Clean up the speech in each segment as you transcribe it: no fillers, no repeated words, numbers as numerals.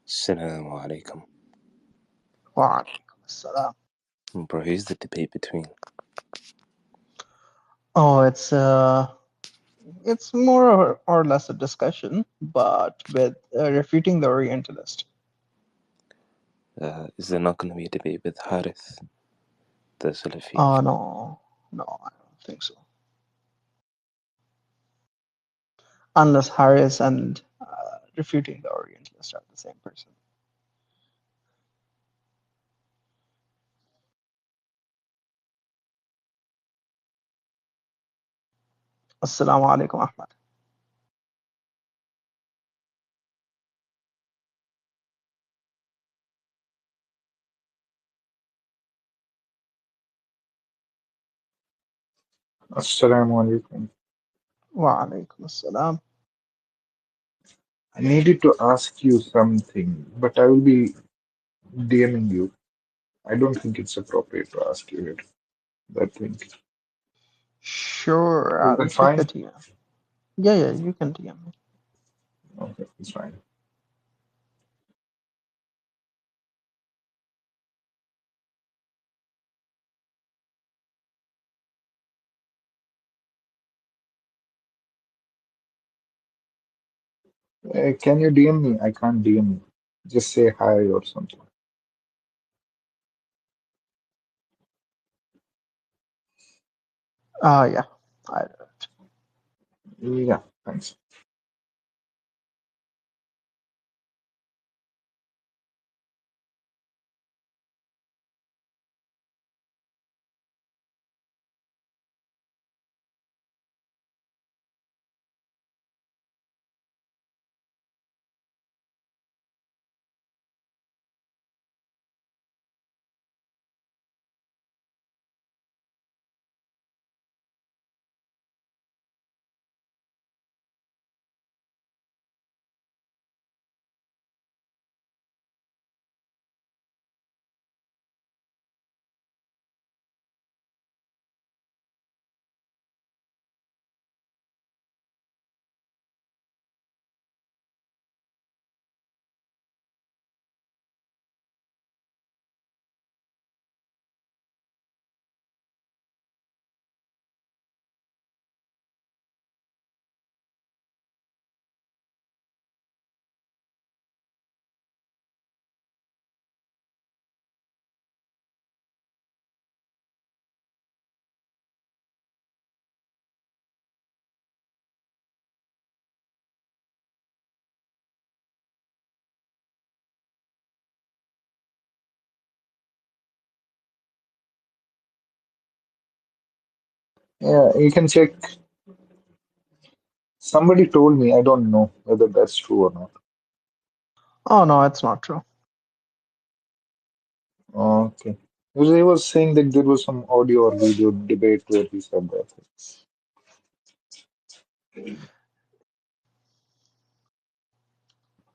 Assalamu alaikum. Wa alaikum assalam. Bro, here's the debate between. Oh, it's more or less a discussion, but with refuting the Orientalist. Is there not going to be a debate with Harith, the Salafi? No, I don't think so. Unless Harris and refuting the Orientalist are the same person. Assalamu alaikum, Ahmad. Assalamu alaikum. Wa alaikum assalam. I needed to ask you something, but I will be DMing you. I don't think it's appropriate to ask you here that thing. Sure, Is I'll that take the fine? TM. Yeah, you can TM me. Okay, it's fine. Can you DM me? I can't DM you. Just say hi or something. Yeah, Yeah, thanks. Yeah, you can check. Somebody told me, I don't know whether that's true or not. Oh no, it's not true. Okay. Because he was saying that there was some audio or video debate where he said that.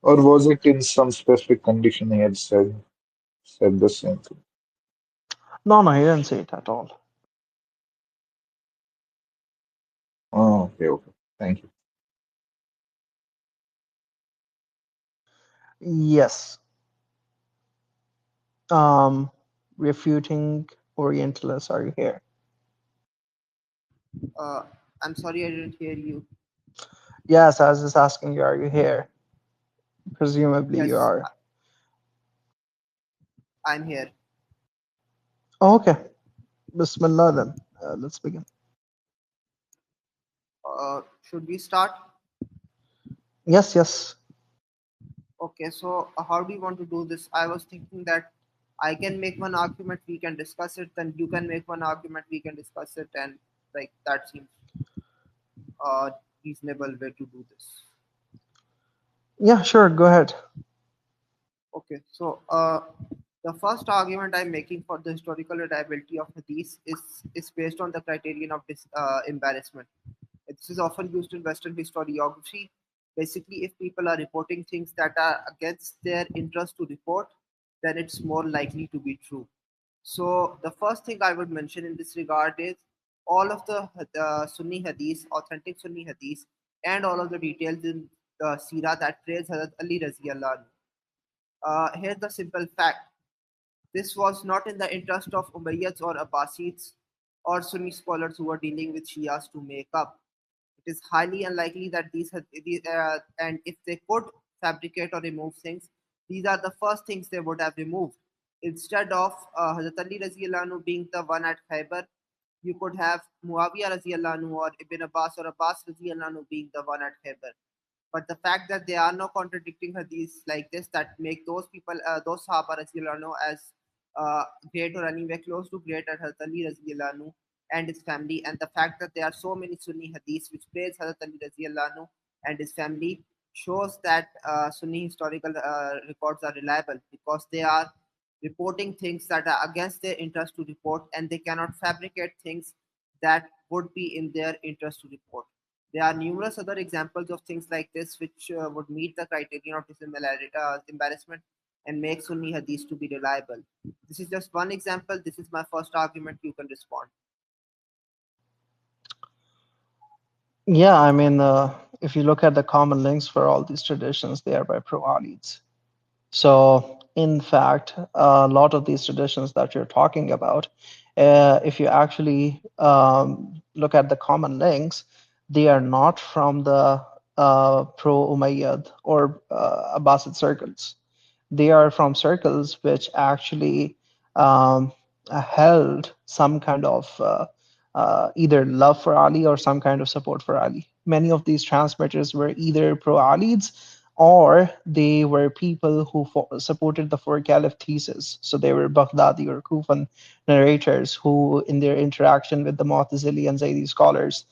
Or was it in some specific condition he had said the same thing? No, he didn't say it at all. Oh, okay, okay. Thank you. Yes. Refuting Orientalists, are you here? Uh, I'm sorry I didn't hear you. Yes, I was just asking you, are you here? Presumably you Yes, are. I'm here. Oh, okay. Bismillah then. Let's begin. Should we start? Yes. Okay, so how do you want to do this? I was thinking that I can make one argument, we can discuss it, then you can make one argument, we can discuss it, and like that seems a reasonable way to do this. Yeah, sure, go ahead. Okay, so the first argument I'm making for the historical reliability of hadith is based on the criterion of embarrassment. This is often used in Western historiography. Basically, if people are reporting things that are against their interest to report, then it's more likely to be true. So the first thing I would mention in this regard is all of the Sunni hadith, authentic Sunni hadith, and all of the details in the Sirah that praise Hazrat Ali Razi Allah. Here's the simple fact: this was not in the interest of Umayyads or Abbasids or Sunni scholars who were dealing with Shias to make up. It is highly unlikely that and if they could fabricate or remove things, these are the first things they would have removed. Instead of Hazrat Ali Raziyallahu anhu being the one at Khyber, you could have Muawiyah Raziyallahu anhu or Ibn Abbas or Abbas Raziyallahu anhu being the one at Khyber. But the fact that there are no contradicting hadiths like this that make those people, those Sahaba Raziyallahu anhu as great or anywhere close to great at Hazrat Ali Raziyallahu anhu and his family, and the fact that there are so many Sunni hadiths which praise Hazrat Ali Raziyallahu anhu and his family shows that Sunni historical records are reliable because they are reporting things that are against their interest to report, and they cannot fabricate things that would be in their interest to report. There are numerous other examples of things like this which would meet the criterion of embarrassment and make Sunni hadith to be reliable. This is just one example. This is my first argument. You can respond. Yeah, I mean, if you look at the common links for all these traditions, they are by pro-Alids. So, in fact, a lot of these traditions that you're talking about, if you actually look at the common links, they are not from the pro-Umayyad or Abbasid circles. They are from circles which actually um, held some kind of either love for Ali or some kind of support for Ali. Many of these transmitters were either pro-Alids or they were people who supported the four caliph thesis. So they were Baghdadi or Kufan narrators who, in their interaction with the Mu'tazili and Zaydi scholars,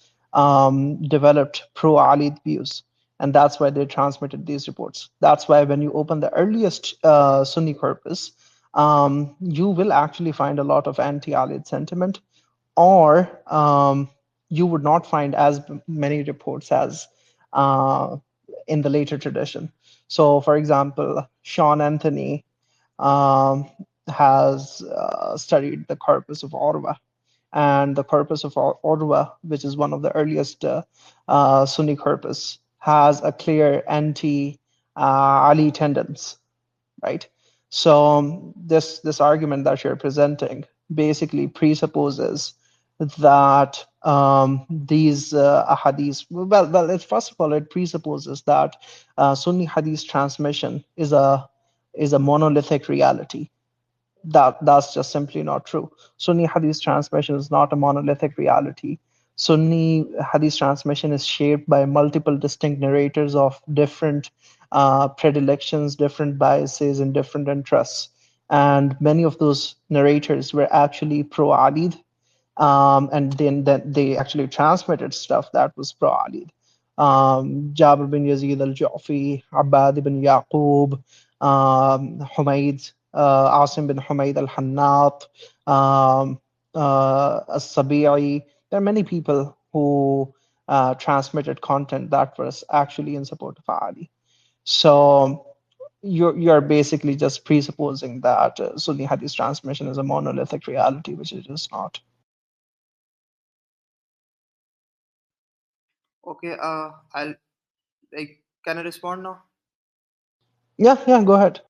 developed pro-Ali views. And that's why they transmitted these reports. That's why when you open the earliest Sunni corpus, you will actually find a lot of anti-Alid sentiment, or you would not find as many reports as in the later tradition. So, for example, Sean Anthony um, has studied the corpus of Orwa, and the corpus of Orwa, which is one of the earliest Sunni corpus, has a clear anti-Ali tendency, right? So this argument that you're presenting basically presupposes that these ahadith, first of all, it presupposes that Sunni hadith transmission is a monolithic reality. That's just simply not true. Sunni hadith transmission is not a monolithic reality. Sunni hadith transmission is shaped by multiple distinct narrators of different predilections, different biases, and different interests. And many of those narrators were actually pro-Ali, and then they actually transmitted stuff that was pro-Ali. Jabir bin Yazid al-Ju'fi, Abbad ibn Yaqub, Humayd, Asim bin Humayd al-Hannat, as-Sabi'i. There are many people who transmitted content that was actually in support of Ali. So you're basically just presupposing that Sunni Hadith transmission is a monolithic reality, which it is not. Okay, I'll can I respond now? Yeah, go ahead.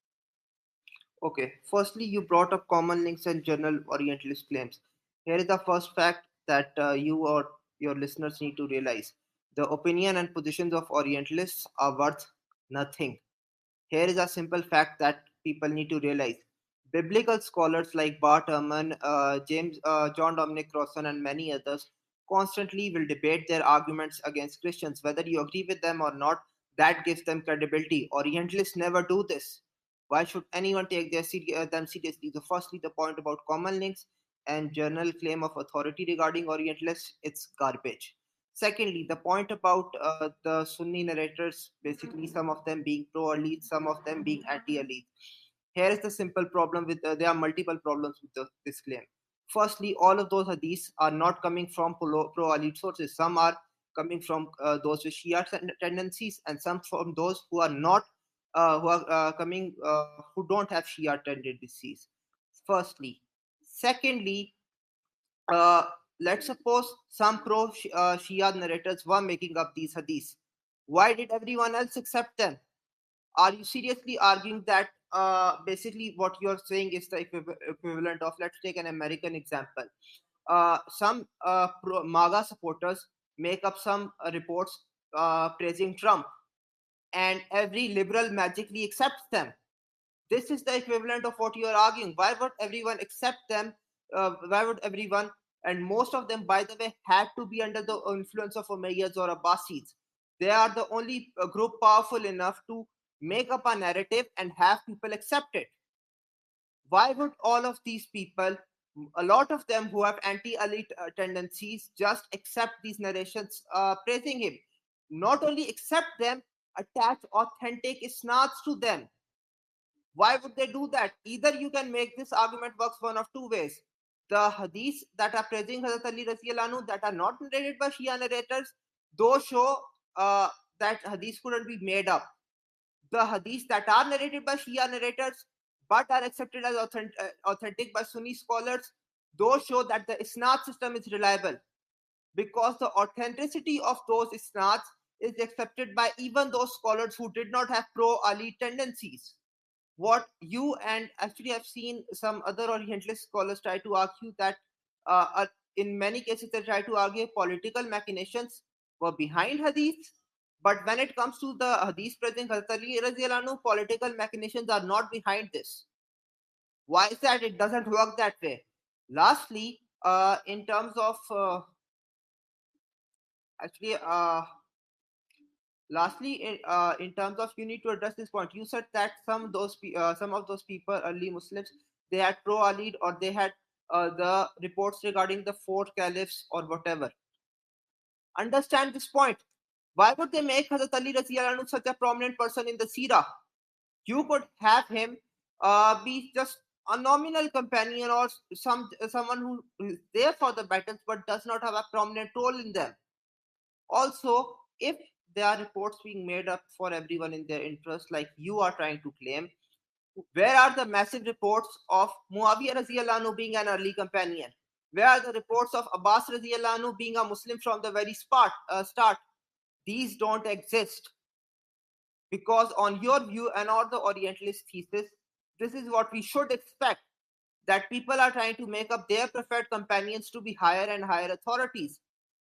Okay, firstly, you brought up common links and journal Orientalist claims. Here is the first fact that you or your listeners need to realize: the opinion and positions of Orientalists are worth nothing. Here is a simple fact that people need to realize. Biblical scholars like Bart Ehrman, John Dominic Crossan, and many others constantly will debate their arguments against Christians. Whether you agree with them or not, that gives them credibility. Orientalists never do this. Why should anyone take them seriously? So, firstly, the point about common links and journal claim of authority regarding Orientalists, it's garbage. Secondly, the point about the Sunni narrators, basically some of them being pro-elite, some of them being anti-elite. Here is the simple problem with there are multiple problems with this claim. Firstly, all of those hadiths are not coming from pro-elite sources. Some are coming from those with Shia tendencies, and some from those who are not, who are coming, who don't have Shia tendencies. Firstly, secondly, uh, let's suppose some Shia narrators were making up these hadiths. Why did everyone else accept them? Are you seriously arguing that basically what you're saying is the equivalent of, let's take an American example. Some MAGA supporters make up some reports praising Trump, and every liberal magically accepts them. This is the equivalent of what you are arguing. Why would everyone accept them? Why would everyone, and most of them, by the way, had to be under the influence of Umayyads or Abbasids. They are the only group powerful enough to make up a narrative and have people accept it. Why would all of these people, a lot of them who have anti-Ali tendencies, just accept these narrations praising him? Not only accept them, attach authentic isnads to them. Why would they do that? Either you can make this argument works one of two ways. The hadiths that are praising Hazrat Ali radiallahu anhu that are not narrated by Shia narrators, those show that hadiths couldn't be made up. The hadiths that are narrated by Shia narrators but are accepted as authentic by Sunni scholars, those show that the isnad system is reliable, because the authenticity of those isnads is accepted by even those scholars who did not have pro-Ali tendencies. What you, and actually I've seen some other Orientalist scholars try to argue that in many cases they try to argue political machinations were behind hadith, but when it comes to the hadith praising Hazrat Ali radiallahu anhu, political machinations are not behind this. Why is that? It doesn't work that way. Lastly, in terms of in terms of, you need to address this point. You said that some of those people, early Muslims, they had pro-Ali, or they had the reports regarding the four caliphs or whatever. Understand this point. Why would they make Hazrat Ali radiallahu anhu such a prominent person in the Seerah? You could have him be just a nominal companion, or someone who is there for the battles but does not have a prominent role in them. Also, if there are reports being made up for everyone in their interest, like you are trying to claim, where are the massive reports of Muawiyah radiallahu anhu being an early companion? Where are the reports of Abbas radiallahu anhu being a Muslim from the very start? These don't exist. Because on your view and all the Orientalist thesis, this is what we should expect, that people are trying to make up their preferred companions to be higher and higher authorities.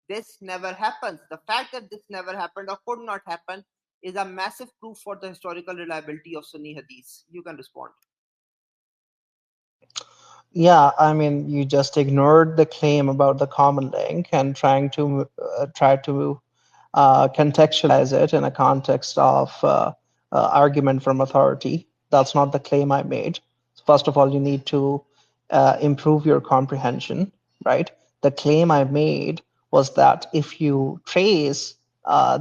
This never happens. The fact that this never happened or could not happen is a massive proof for the historical reliability of Sunni hadiths. You can respond. Yeah, I mean, you just ignored the claim about the common link and try to contextualize it in a context of argument from authority. That's not the claim I made. First of all, you need to improve your comprehension, right? The claim I made was that if you trace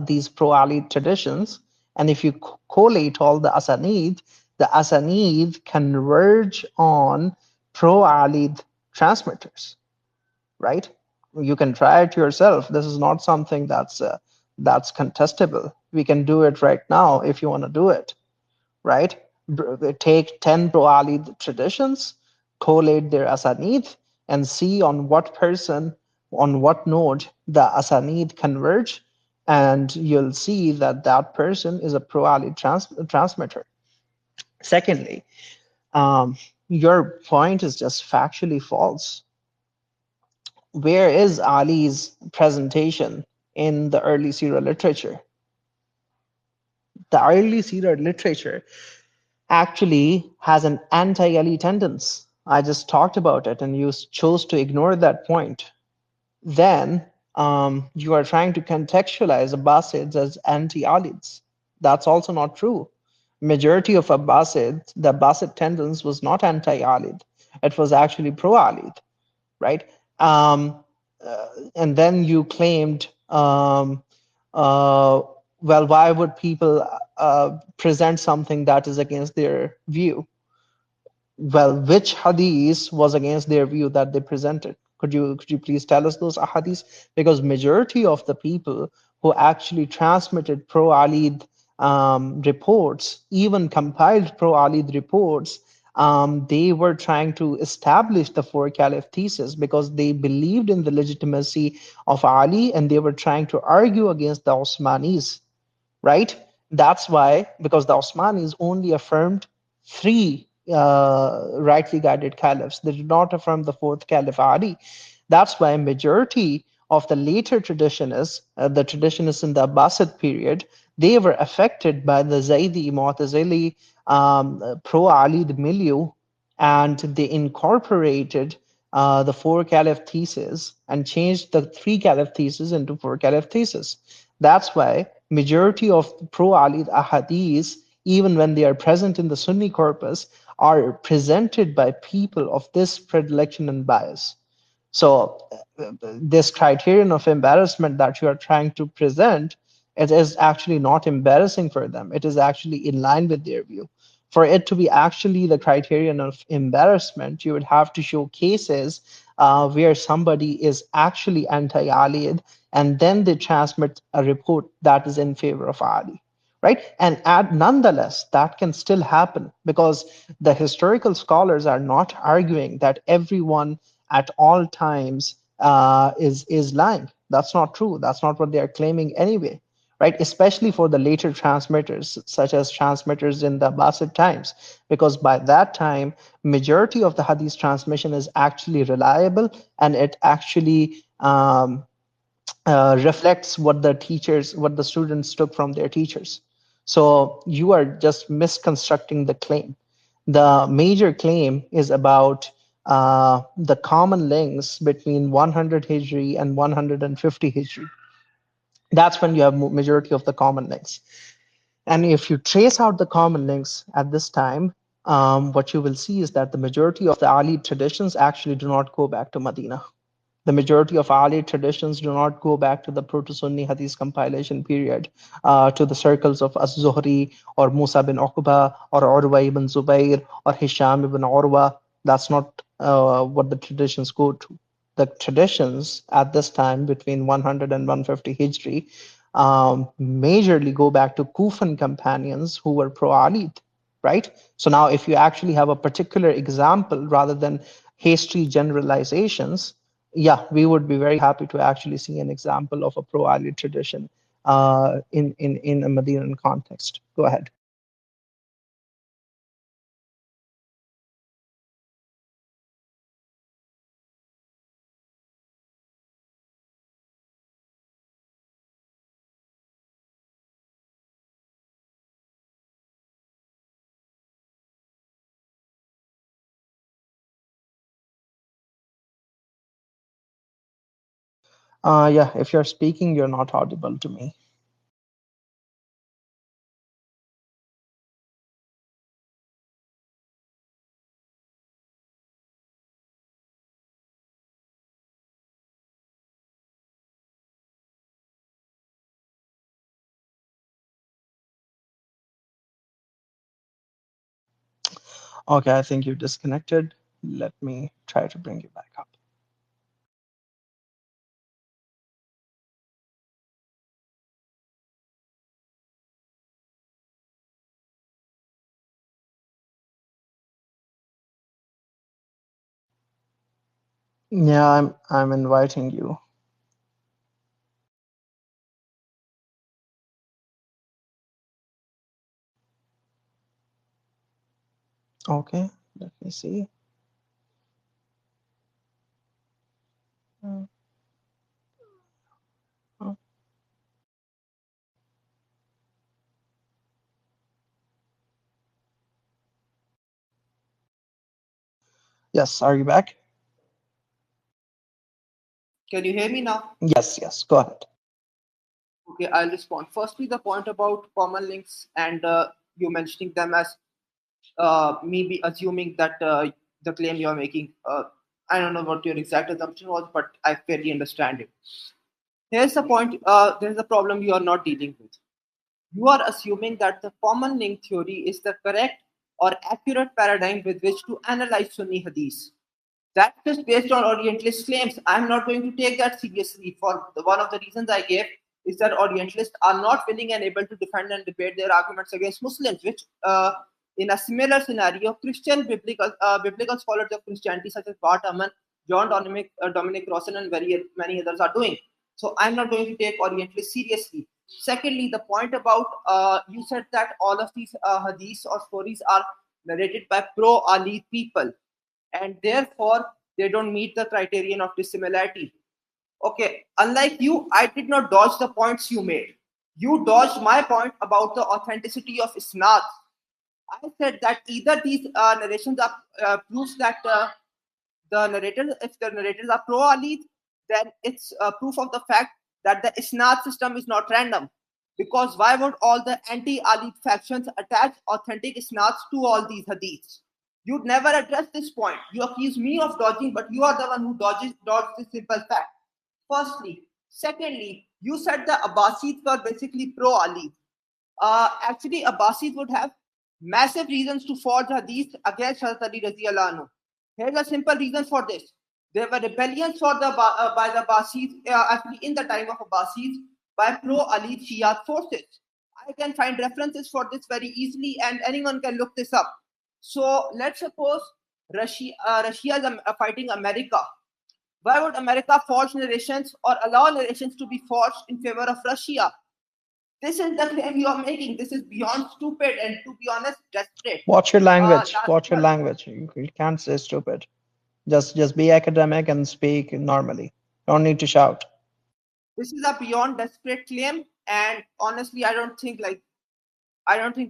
these pro-Ali traditions, and if you collate all the asanid converge on pro-Ali transmitters, right? You can try it yourself. This is not something that's contestable. We can do it right now if you want to do it, right? Take 10 pro-Ali traditions, collate their asanid, and see on what person, on what node the asanid converge, and you'll see that that person is a pro-Ali transmitter. Secondly, your point is just factually false. Where is Ali's presentation in the early Sirah literature? The early Sirah literature actually has an anti-Ali tendency. I just talked about it and you chose to ignore that point. Then you are trying to contextualize Abbasids as anti-Alids. That's also not true. Majority of Abbasids, the Abbasid tendency was not anti-Alid. It was actually pro-Alid, right? And then you claimed, well, why would people present something that is against their view? Well, which hadith was against their view that they presented? Could you please tell us those hadiths? Because majority of the people who actually transmitted pro-Alid reports, even compiled pro-Alid reports, they were trying to establish the four caliph thesis because they believed in the legitimacy of Ali and they were trying to argue against the Osmanis, right? That's why, because the Osmanis only affirmed three rightly guided caliphs. They did not affirm the fourth caliph Ali. That's why majority of the later traditionists, the traditionists in the Abbasid period, they were affected by the Zaydi, Mu'tazili, pro-Ali milieu, and they incorporated the four caliph thesis and changed the three caliph thesis into four caliph thesis. That's why majority of pro-Ali ahadith, even when they are present in the Sunni corpus, are presented by people of this predilection and bias. So this criterion of embarrassment that you are trying to present, it is actually not embarrassing for them. It is actually in line with their view. For it to be actually the criterion of embarrassment, you would have to show cases where somebody is actually anti-Aliyid, and then they transmit a report that is in favor of Ali, right? And nonetheless, that can still happen because the historical scholars are not arguing that everyone at all times is lying. That's not true. That's not what they are claiming anyway, right? Especially for the later transmitters, such as transmitters in the Abbasid times, because by that time, majority of the hadith transmission is actually reliable, and it actually reflects what the teachers, what the students took from their teachers. So you are just misconstructing the claim. The major claim is about the common links between 100 Hijri and 150 Hijri. That's when you have majority of the common links. And if you trace out the common links at this time, what you will see is that the majority of the Ali traditions actually do not go back to Medina. The majority of Ali traditions do not go back to the Proto-Sunni Hadith compilation period, to the circles of Az-Zuhri or Musa bin Uqba or Urwa ibn Zubayr or Hisham ibn Urwa. That's not what the traditions go to. The traditions at this time between 100 and 150 Hijri majorly go back to Kufan companions who were pro-Ali, right? So now if you actually have a particular example rather than hasty generalizations, yeah, we would be very happy to actually see an example of a pro-Ali tradition in a Medinan context. Go ahead. Yeah, if you're speaking, you're not audible to me. Okay, I think you disconnected. Let me try to bring you back up. Yeah, I'm inviting you. Okay, let me see. Uh, uh, Yes, are you back? Can you hear me now? Yes, yes, go ahead. Okay, I'll respond. Firstly, the point about common links and you mentioning them as maybe assuming that the claim you're making, I don't know what your exact assumption was, but I fairly understand it. Here's the point. There's a problem you are not dealing with. You are assuming that the common link theory is the correct or accurate paradigm with which to analyze Sunni hadith. That's just based on Orientalist claims. I'm not going to take that seriously. For one of the reasons I gave is that Orientalists are not willing and able to defend and debate their arguments against Muslims, which in a similar scenario, Christian biblical scholars of Christianity such as Bart Ehrman, John Dominic Rawson, and very many others are doing. So I'm not going to take Orientalists seriously. Secondly, the point about you said that all of these hadiths or stories are narrated by pro-Ali people, and therefore they don't meet the criterion of dissimilarity. Okay, unlike you, I did not dodge the points you made. You dodged my point about the authenticity of isnad. I said that either these narrations are proofs that the narrators, if the narrators are pro-Ali, then it's proof of the fact that the isnad system is not random. Because why would all the anti-Ali factions attach authentic isnads to all these hadiths? You'd never address this point. You accuse me of dodging, but you are the one who dodged this simple fact. Firstly. Secondly, you said the Abbasids were basically pro-Ali. Actually, Abbasids would have massive reasons to forge hadith against Hazrat Ali Raziyallahu anhu. Here's a simple reason for this. There were rebellions by the Abbasids, actually in the time of Abbasids, by pro-Ali Shia forces. I can find references for this very easily, and anyone can look this up. So let's suppose Russia is fighting America. Why would America forge narrations or allow narrations to be forged in favor of Russia? This is the claim you are making. This is beyond stupid and, to be honest, desperate. Watch your language. Watch your language. You can't say stupid. Just be academic and speak normally. Don't need to shout. This is a beyond desperate claim, and honestly, I don't think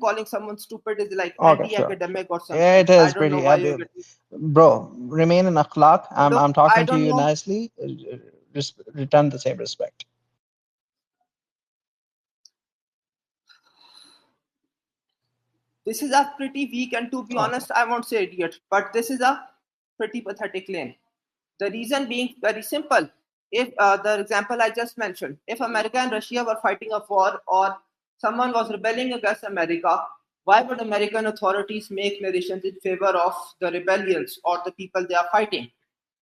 calling someone stupid is like anti-academic or something. It is pretty. Bro, remain in akhlaq. I'm talking to you nicely. Return the same respect. This is a pretty weak and, to be honest, I won't say idiot, but this is a pretty pathetic claim. The reason being very simple. If the example I just mentioned, if America and Russia were fighting a war or someone was rebelling against America, why would American authorities make narrations in favor of the rebellions or the people they are fighting?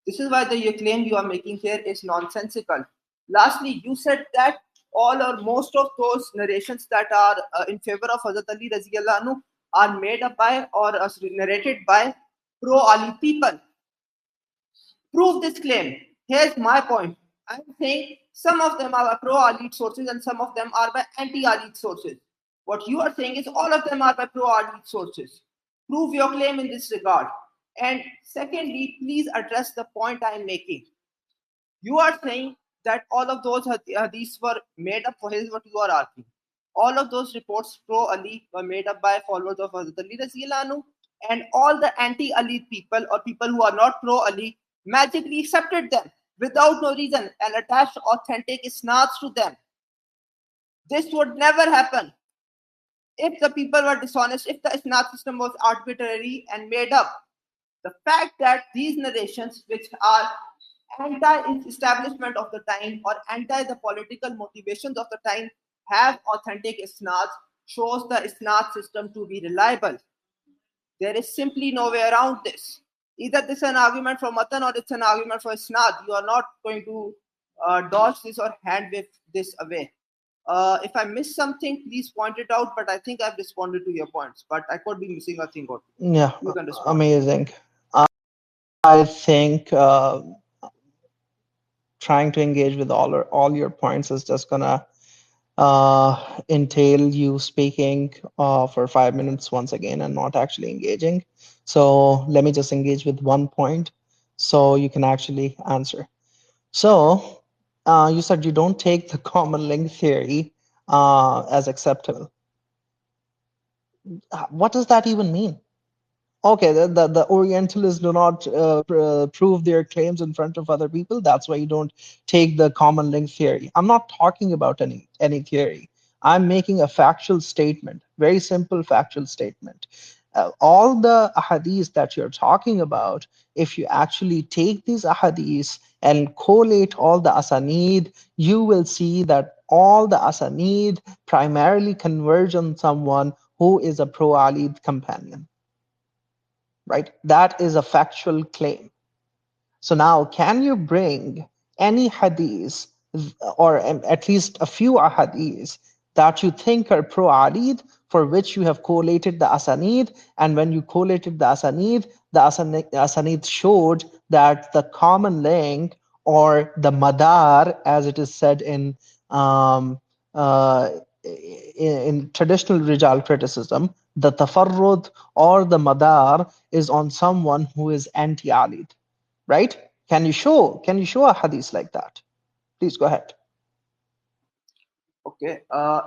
This is why the claim you are making here is nonsensical. Lastly, you said that all or most of those narrations that are in favor of Hazrat Ali Raziyallahu anhu are made up by or narrated by pro-Ali people. Prove this claim. Here's my point. I'm saying some of them are pro-Ali sources and some of them are by anti-Ali sources. What you are saying is all of them are by pro-Ali sources. Prove your claim in this regard. And secondly, please address the point I'm making. You are saying that all of those hadiths were made up. Here's what you are arguing. All of those reports pro-Ali were made up by followers of Hazrat Ali Raziyallahu anhu, and all the anti-Ali people or people who are not pro-Ali magically accepted them without no reason and attached authentic isnads to them. This would never happen if the people were dishonest, if the isnad system was arbitrary and made up. The fact that these narrations, which are anti-establishment of the time or anti the political motivations of the time, have authentic isnads, shows the isnad system to be reliable. There is simply no way around this. Either this is an argument for matan or it's an argument for isnad. You are not going to dodge this or hand wave this away. If I missed something, please point it out, but I think I've responded to your points, but I could be missing a thing or two. Yeah, amazing. I think trying to engage with all your points is just gonna entail you speaking for 5 minutes once again and not actually engaging. So let me just engage with one point so you can actually answer. So you said you don't take the common link theory as acceptable. What does that even mean? Okay, the Orientalists do not prove their claims in front of other people. That's why you don't take the common link theory. I'm not talking about any theory. I'm making a factual statement, very simple factual statement. All the ahadith that you're talking about, if you actually take these ahadith and collate all the asanid, you will see that all the asanid primarily converge on someone who is a pro-Ali companion. Right? That is a factual claim. So now, can you bring any hadith or at least a few ahadith that you think are pro-Ali for which you have collated the asanid, and when you collated the asanid showed that the common link or the madar, as it is said in in traditional Rijal criticism, the tafarrud or the madar is on someone who is anti-alid, right? Can you show a hadith like that? Please go ahead. Okay.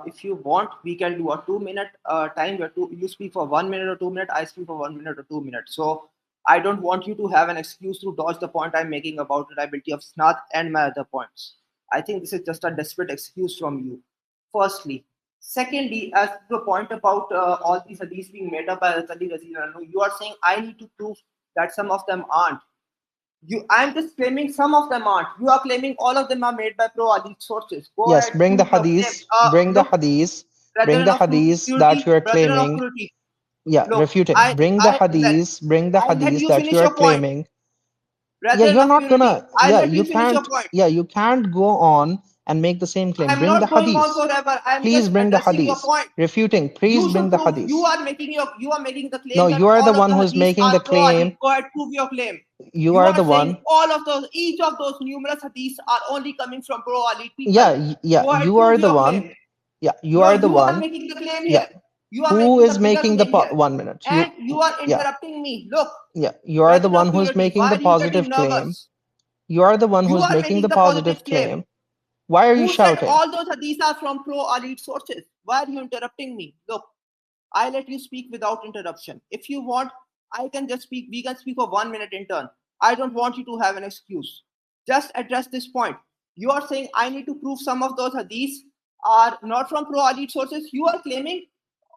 If you want, we can do a 2 minute time where you speak for 1 minute or 2 minutes, I speak for 1 minute or 2 minutes. So I don't want you to have an excuse to dodge the point I'm making about reliability of Snat and my other points. I think this is just a desperate excuse from you. Firstly. Secondly, as to the point about all these hadiths being made up by Ali Razi, you are saying I need to prove that some of them aren't. I'm just claiming some of them aren't. You are claiming all of them are made by pro-Ali sources. Go Yes, ahead, bring the prove your claim. hadith, bring the Look, hadith, bring brethren the of hadith that purity, you are brethren of claiming. purity. Yeah, Look, refuting. Bring the then hadith, bring the I'll let hadith you that you finish are your point. claiming. Yeah, Brethren you're of not purity, gonna. I'll Yeah, let you you finish your can't. point. Yeah, you can't go on and make the same claim. I'm Bring the not going on hadith. forever. I'm Please just bring the addressing your hadith. point. Refuting. Please You bring should the prove. hadith. You are making the claim No, that you are the all of one the who is hadiths making are the pro-Ali. claim. Go ahead, prove your claim. You You are are the saying one. all of those, each of those numerous hadiths are only coming from pro-Ali people. Yeah, yeah. Go ahead, You are prove the your one. claim. Yeah, you No, are the you are one. making the claim Yeah. here. You are Who making is the bigger making the claim here. 1 minute? And you are Yeah. interrupting me. Look. Yeah, you are the Brethren one of who is purity, making why the are you getting positive claim. nervous? You are the one who You is are making making the the positive positive claim. claim. Why are you Who said shouting? all those hadiths are from pro-Ali sources? Why are you interrupting me? Look, I let you speak without interruption. If you want, I can just speak. We can speak for 1 minute in turn. I don't want you to have an excuse. Just address this point. You are saying I need to prove some of those hadiths are not from pro-Ali sources. You are claiming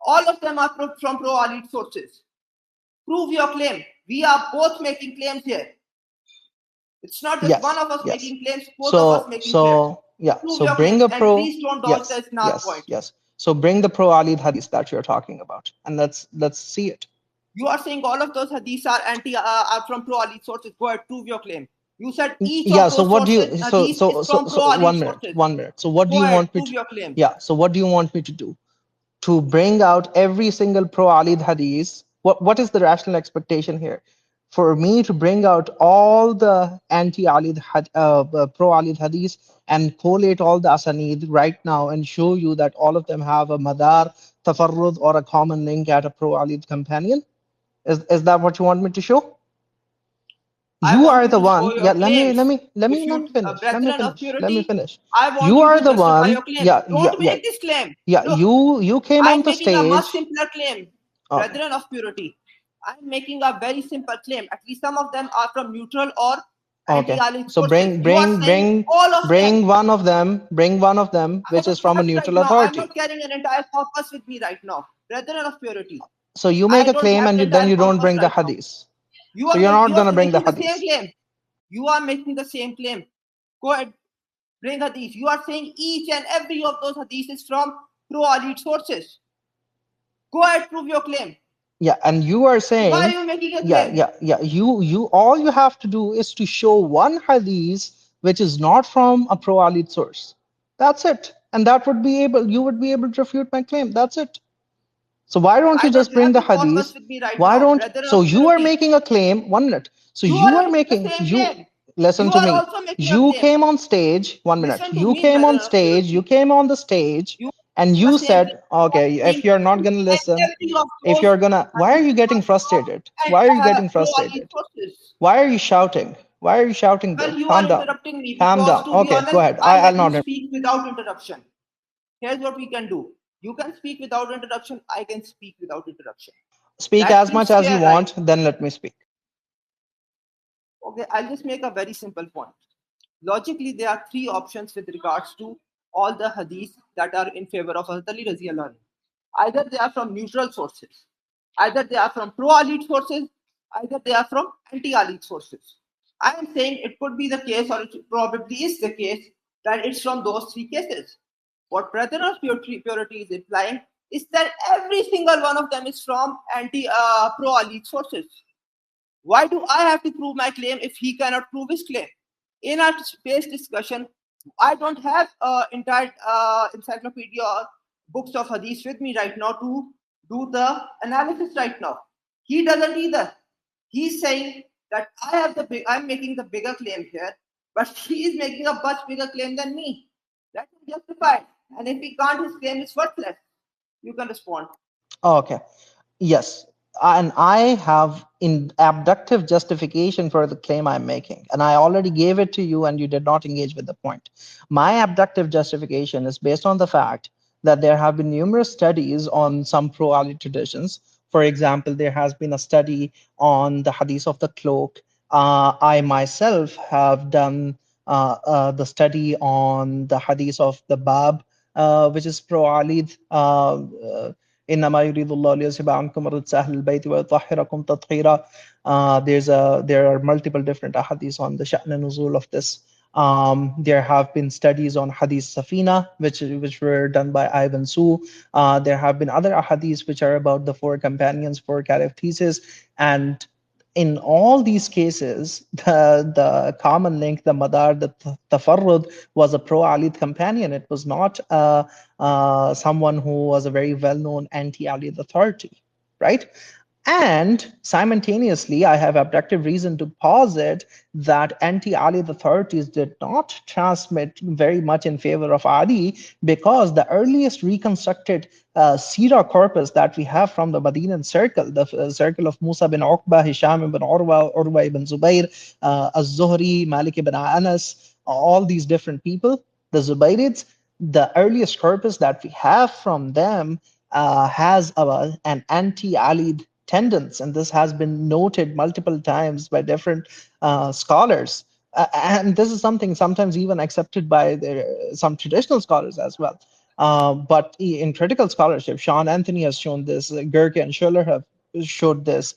all of them are from pro-Ali sources. Prove your claim. We are both making claims here. It's not just one of us making claims, both of us making claims. Yeah. Prove so your bring claims a and pro. please don't dodge the isnad point. Yes. So bring the pro-Ali hadith that you're talking about, and let's see it. You are saying all of those hadiths are are from pro-Ali sources. Go ahead, prove your claim. You said each of those so what sources, do you hadiths is from pro-Ali 1 minute, sources. 1 minute. So what do you ahead, want me prove to? your claim. Yeah. So what do you want me to do? To bring out every single pro-Ali hadith? What is the rational expectation here? For me to bring out all the anti-Ali pro-Ali hadith and collate all the asanid right now and show you that all of them have a madar, tafarrud, or a common link at a pro-Ali companion? Is that what you want me to show? You are the one. Yeah, let me finish. Let me finish. I want You you are to the justify your one. claim. Yeah, Don't make this claim. yeah. Look, You came on I'm the making a much stage. simpler claim, Okay. brethren of purity. I'm making a very simple claim. At least some of them are from neutral or anti-Ali So sources. bring one of them. Bring one of them, which is from a neutral authority. I'm not carrying an entire corpus with me right now, brethren of purity. So you make a claim and then you don't bring the hadith. So you're not going to bring the hadith. Same claim. You are making the same claim. Go ahead, bring hadith. You are saying each and every of those hadiths is from pro-Ali sources. Go ahead, prove your claim. Yeah, and you are saying, why are you making a claim? Yeah. You all you have to do is to show one hadith which is not from a pro-Ali source. That's it, and you would be able to refute my claim. That's it. So why don't you just bring the hadith? Why don't? So you are making a claim. 1 minute. So you are making Listen to me. You came on stage. 1 minute. You came on stage. You came on the stage, and you said, "Okay, if you're not gonna listen, if you're gonna, why are you getting frustrated? Why are you getting frustrated? Why are you shouting? Why are you shouting, bro? Well, you Calm are down. interrupting me. Calm Because, down. to be Okay, honest, go ahead. I'll I'll let not. you speak without interruption. Here's what we can do. You can speak without interruption. I can speak without interruption. Speak as much as you want. Then let me speak. Okay, I'll just make a very simple point. Logically, there are three options with regards to all the hadiths that are in favor of Hazrat Ali Razi Allah. Either they are from neutral sources, either they are from pro-Ali sources, either they are from anti-Ali sources. I am saying it could be the case, or it probably is the case, that it's from those three cases. What Brethren of Purity is implying is that every single one of them is from pro-Ali sources. Why do I have to prove my claim if he cannot prove his claim? In our space discussion, I don't have entire encyclopedia or books of hadith with me right now to do the analysis right now. He doesn't either. He's saying that I'm making the bigger claim here, but he is making a much bigger claim than me. Let him justify it. And if he can't, his claim is worthless. You can respond. Okay. Yes. And I have in abductive justification for the claim I'm making. And I already gave it to you and you did not engage with the point. My abductive justification is based on the fact that there have been numerous studies on some pro-Ali traditions. For example, there has been a study on the hadith of the cloak. I myself have done the study on the hadith of the Bab, which is pro-Ali. إنما يريد الله ليذهب عنكم الرجس أهل البيت ويطهركم تطهيرا. There are multiple different ahadiths on the sha'n and nuzul of this. There have been studies on hadith Safina, which were done by Ivan Su. There have been other ahadiths which are about the four companions, four caliph thesis, and in all these cases, the common link, the madar, the tafarrud was a pro-Ali companion. It was not someone who was a very well-known anti-Ali authority, right? And simultaneously, I have objective reason to posit that anti-Ali authorities did not transmit very much in favor of Ali, because the earliest reconstructed Sira corpus that we have from the Medinan circle, the circle of Musa bin Uqba, Hisham ibn Urwa, Urwa ibn Zubayr, Az-Zuhri, Malik ibn Anas, all these different people, the Zubayrids, the earliest corpus that we have from them has an anti-Ali tendency, and this has been noted multiple times by different scholars. And this is something sometimes even accepted by some traditional scholars as well. But in critical scholarship, Sean Anthony has shown this, Gerke and Schiller have showed this,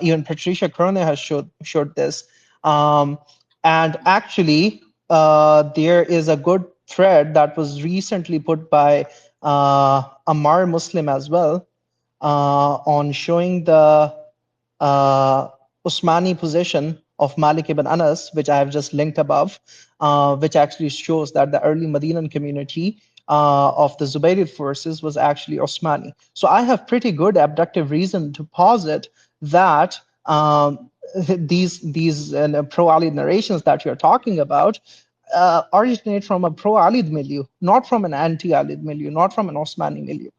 even Patricia Krone has showed this. And actually, there is a good thread that was recently put by Ammar Muslim as well, on showing the Usmani position of Malik ibn Anas, which I have just linked above, which actually shows that the early Medinan community of the Zubayrid forces was actually Osmani. So I have pretty good abductive reason to posit that these pro-Ali narrations that you're talking about originate from a pro-Ali milieu, not from an anti-Ali milieu, not from an Osmani milieu.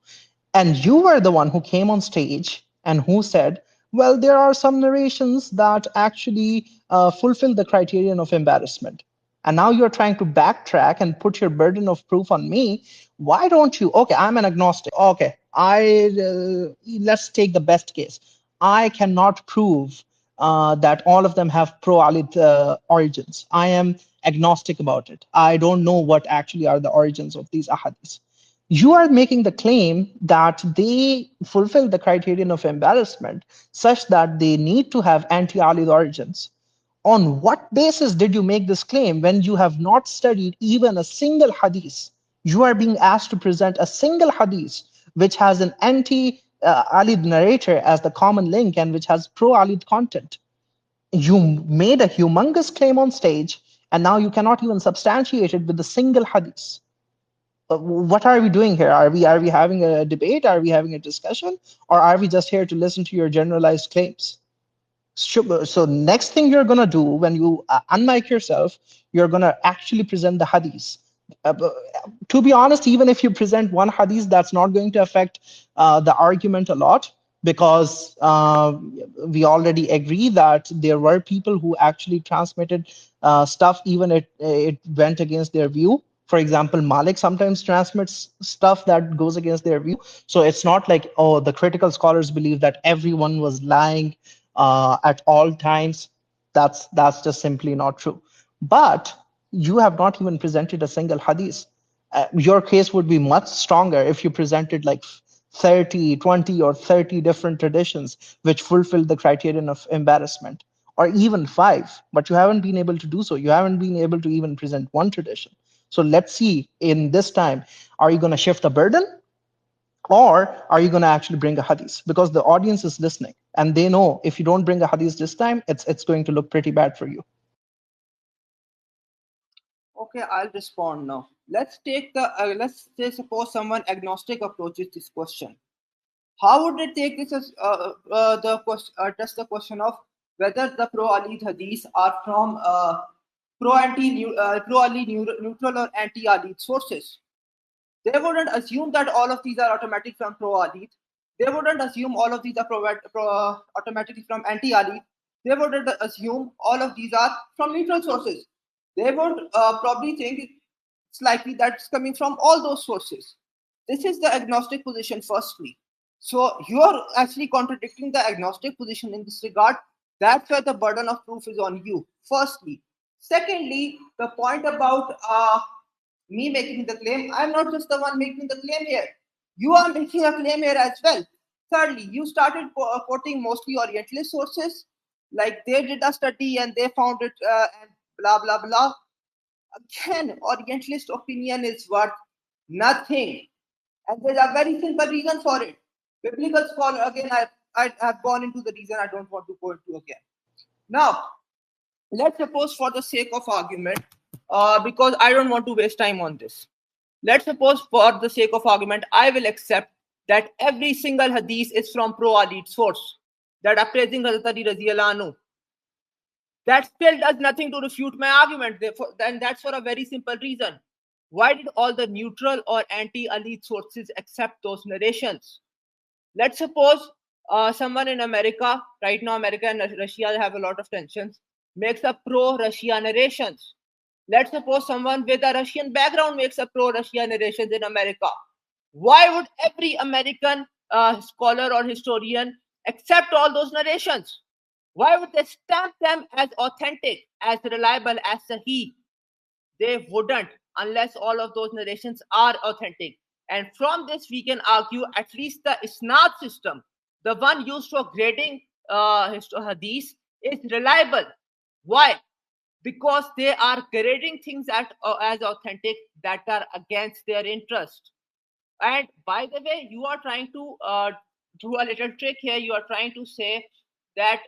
And you were the one who came on stage and who said, well, there are some narrations that actually fulfill the criterion of embarrassment. And now you're trying to backtrack and put your burden of proof on me. Why don't you? Okay, I'm an agnostic. Okay, let's take the best case. I cannot prove that all of them have pro-Ali origins. I am agnostic about it. I don't know what actually are the origins of these ahadiths. You are making the claim that they fulfill the criterion of embarrassment such that they need to have anti-Ali origins. On what basis did you make this claim when you have not studied even a single hadith? You are being asked to present a single hadith which has an anti-Ali narrator as the common link and which has pro-Ali content. You made a humongous claim on stage, and now you cannot even substantiate it with a single hadith. What are we doing here? Are we having a debate? Are we having a discussion? Or are we just here to listen to your generalized claims? So next thing you're going to do when you unmic yourself, you're going to actually present the hadith. To be honest, even if you present one hadith, that's not going to affect the argument a lot, because we already agree that there were people who actually transmitted stuff, even it went against their view. For example, Malik sometimes transmits stuff that goes against their view. So it's not like, oh, the critical scholars believe that everyone was lying at all times. That's just simply not true. But you have not even presented a single hadith. Your case would be much stronger if you presented like 30, 20, or 30 different traditions which fulfill the criterion of embarrassment, or even 5, but you haven't been able to do so. You haven't been able to even present one tradition. So let's see in this time, are you going to shift the burden, or are you going to actually bring a hadith? Because the audience is listening and they know if you don't bring a hadith this time, it's going to look pretty bad for you. Okay, I'll respond now. Let's take the let's say suppose someone agnostic approaches this question. How would they take this as just the question of whether the pro-Ali hadiths are from pro-Ali neutral or anti-Ali sources? They wouldn't assume that all of these are automatic from pro-Ali. They wouldn't assume all of these are automatically from anti-Ali. They wouldn't assume all of these are from neutral sources. They would probably think it's likely that it's coming from all those sources. This is the agnostic position, firstly. So you're actually contradicting the agnostic position in this regard. That's where the burden of proof is on you, firstly. Secondly, the point about me making the claim, I'm not just the one making the claim here. You are making a claim here as well. Thirdly, you started quoting mostly Orientalist sources, like they did a study and they found it and blah, blah, blah. Again, Orientalist opinion is worth nothing. And there's a very simple reason for it. Biblical scholar, again, I have gone into the reason I don't want to go into again. Now, let's suppose for the sake of argument, because I don't want to waste time on this. Let's suppose for the sake of argument, I will accept that every single hadith is from pro-Ali source that are praising Hazrat Ali radhiyallahu anhu. That still does nothing to refute my argument. Therefore, then that's for a very simple reason. Why did all the neutral or anti-Ali sources accept those narrations? Let's suppose someone in America, right now America and Russia have a lot of tensions, makes a pro-Russia narrations. Let's suppose someone with a Russian background makes a pro-Russia narrations in America. Why would every American scholar or historian accept all those narrations? Why would they stamp them as authentic, as reliable, as Sahih? They wouldn't, unless all of those narrations are authentic. And from this, we can argue at least the isnad system, the one used for grading hadith, is reliable. Why? Because they are grading things as authentic that are against their interest. And by the way, you are trying to do a little trick here. You are trying to say that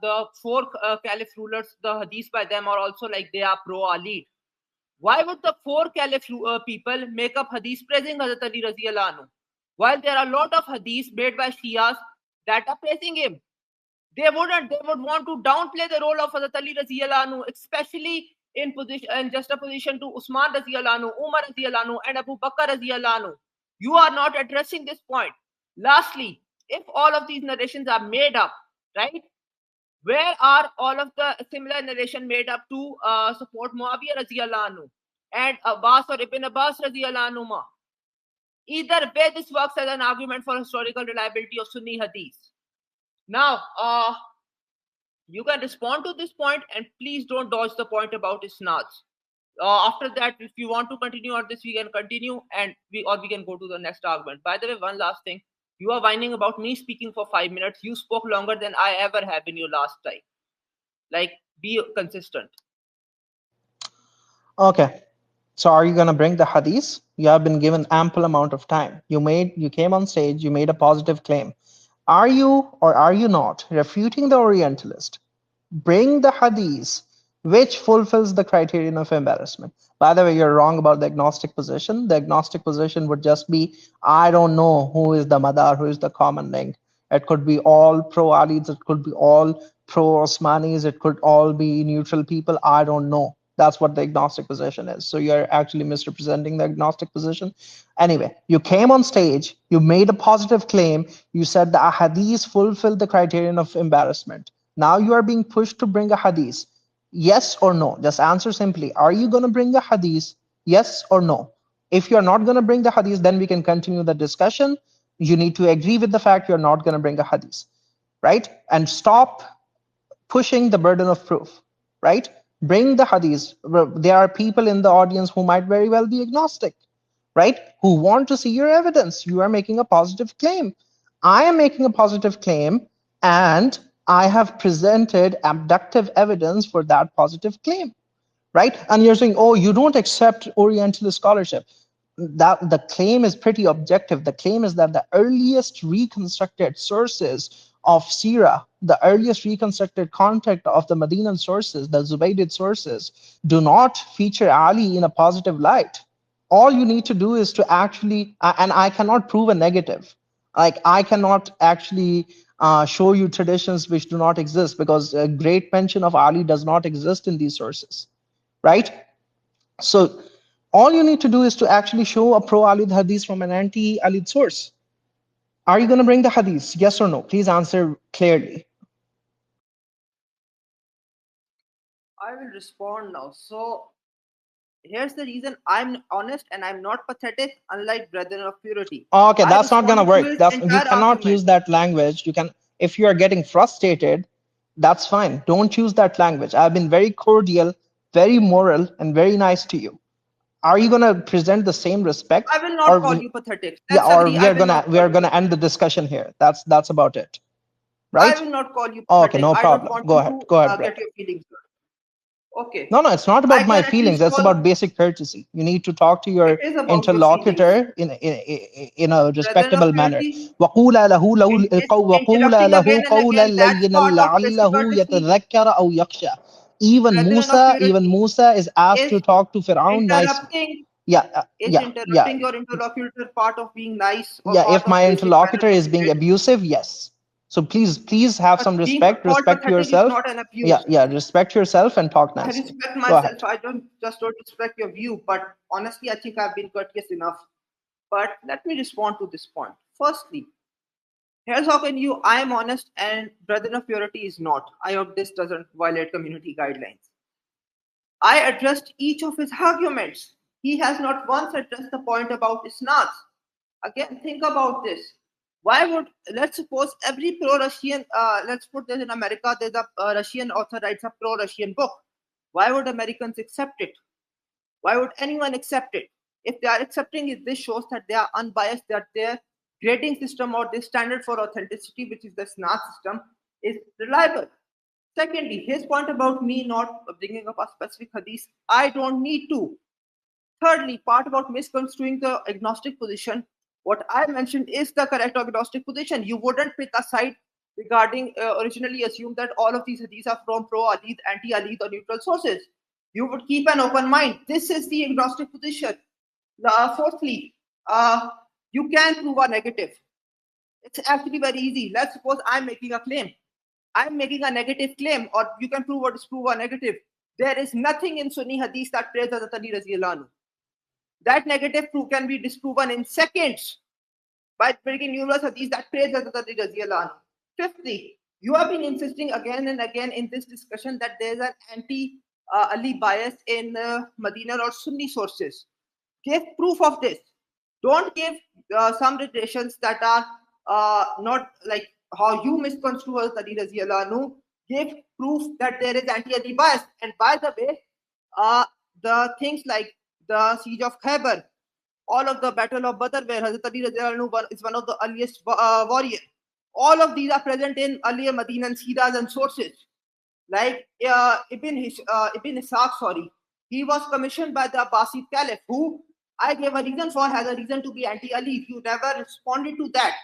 the four caliph rulers, the hadiths by them are also like they are pro-Ali. Why would the four caliph people make up hadiths praising Hazrat Ali radhiyallahu anhu? While there are a lot of hadiths made by Shias that are praising him. They wouldn't. They would want to downplay the role of Hazrat Ali radhiyallahu anhu, especially in juxtaposition to Usman radhiyallahu anhu, Umar radhiyallahu anhu, and Abu Bakr radhiyallahu anhu. You are not addressing this point. Lastly, if all of these narrations are made up, right? Where are all of the similar narration made up to support Muawiyah radhiyallahu anhu and Abbas or Ibn Abbas radhiyallahu anhu? Either way, this works as an argument for historical reliability of Sunni hadith. Now, you can respond to this point, and please don't dodge the point about isnads. After that, if you want to continue on this, we can continue, and we can go to the next argument. By the way, one last thing. You are whining about me speaking for 5 minutes. You spoke longer than I ever have in your last time. Like, be consistent. Okay. So are you going to bring the hadith? You have been given ample amount of time. You came on stage, you made a positive claim. Are you or are you not refuting the Orientalist? Bring the hadith which fulfills the criterion of embarrassment. By the way, you're wrong about the agnostic position. The agnostic position would just be, I don't know who is the madar, who is the common link. It could be all pro-Alis, it could be all pro-Osmanis, it could all be neutral people. I don't know. That's what the agnostic position is. So you're actually misrepresenting the agnostic position. Anyway, you came on stage, you made a positive claim, you said the hadith fulfilled the criterion of embarrassment. Now you are being pushed to bring a hadith. Yes or no? Just answer simply. Are you going to bring the hadith? Yes or no? If you're not going to bring the hadith, then we can continue the discussion. You need to agree with the fact you're not going to bring a hadith, right? And stop pushing the burden of proof, right? Bring the hadith. There are people in the audience who might very well be agnostic, right? Who want to see your evidence. You are making a positive claim. I am making a positive claim, and I have presented abductive evidence for that positive claim, right? And you're saying, oh, you don't accept Orientalist scholarship. That the claim is pretty objective. The claim is that the earliest reconstructed sources of Sirah, the earliest reconstructed contact of the Medinan sources, the Zubaydid sources, do not feature Ali in a positive light. All you need to do is to actually, and I cannot prove a negative. Like, I cannot actually show you traditions which do not exist, because a great mention of Ali does not exist in these sources, right? So All you need to do is to actually show a pro-Alid hadith from an anti-Alid source. Are you going to bring the hadith? Yes or no? Please answer clearly. I will respond now. So here's the reason: I'm honest and I'm not pathetic, unlike Brethren of Purity. Okay, I that's not going to responded work. his You entire cannot argument. use that language. You can, if you are getting frustrated, that's fine. Don't use that language. I've been very cordial, very moral, and very nice to you. Are you going to present the same respect? I will not call you pathetic. Yeah, Let's or agree. I will not we are call you gonna end the pathetic. discussion here. That's about it, I right? will not call you Okay, pathetic. no I don't problem. want Go you ahead, to brother. get your feelings hurt. Okay. No, it's not I about my can at feelings. least It's call about basic courtesy. You need to talk to it your is about your feelings. interlocutor in a Brethren of respectable manner. Purity, وَقُولَا لَهُ interrupting again and قَوْلًا again, that's لَيِّنًا part of basic لَعَلَّهُ courtesy. يَتَذَكَّرَ أَوْ يَخْشَى. Even Brethren of Purity Musa is asked is to talk to Fir'aun nicely. interrupting Yeah, interrupting your interlocutor part of being nice or yeah. part If of my basic interlocutor manners of is being debate. abusive, yes. So please have But some being called respect pathetic is yourself. not an abuse. Respect yourself and talk I nicely. respect Go myself. ahead. I don't respect your view, but honestly, I think I've been courteous enough. But let me respond to this point. Firstly, here's how can you, I am honest and Brethren of Purity is not. I hope this doesn't violate community guidelines. I addressed each of his arguments. He has not once addressed the point about isnads. Again, think about this. Why would, let's suppose every pro-Russian, let's put this in America, there's a Russian author writes a pro-Russian book. Why would Americans accept it? Why would anyone accept it? If they are accepting it, this shows that they are unbiased, that their grading system or their standard for authenticity, which is the SNAT system, is reliable. Secondly, his point about me not bringing up a specific hadith, I don't need to. Thirdly, part about misconstruing the agnostic position, what I mentioned is the correct agnostic position. You wouldn't pick a side regarding originally assume that all of these hadiths are from pro-Alid, anti-Alid, or neutral sources. You would keep an open mind. This is the agnostic position. Fourthly, you can prove a negative. It's actually very easy. Let's suppose I'm making a claim. I'm making a negative claim, or you can prove or disprove a negative. There is nothing in Sunni hadith that praises Hazrat Ali radhiyallahu anhu. That negative proof can be disproven in seconds by bringing numerous hadiths that praise Hazrat Ali radhiyallahu anhu. Fifthly, you have been insisting again and again in this discussion that there is an anti-Ali bias in Medina or Sunni sources. Give proof of this. Don't give some relations that are not like how you misconstrue Hazrat Ali radhiyallahu anhu. Give proof that there is anti-Ali bias. And by the way, the things like the siege of Khyber, all of the battle of Badr, where Hazrat Ali radhiyallahu anhu is one of the earliest warrior. All of these are present in earlier Medinan Siras and sources. Like Ibn Ishaq, he was commissioned by the Abbasid Caliph, who I gave a reason for, has a reason to be anti-Ali. You never responded to that.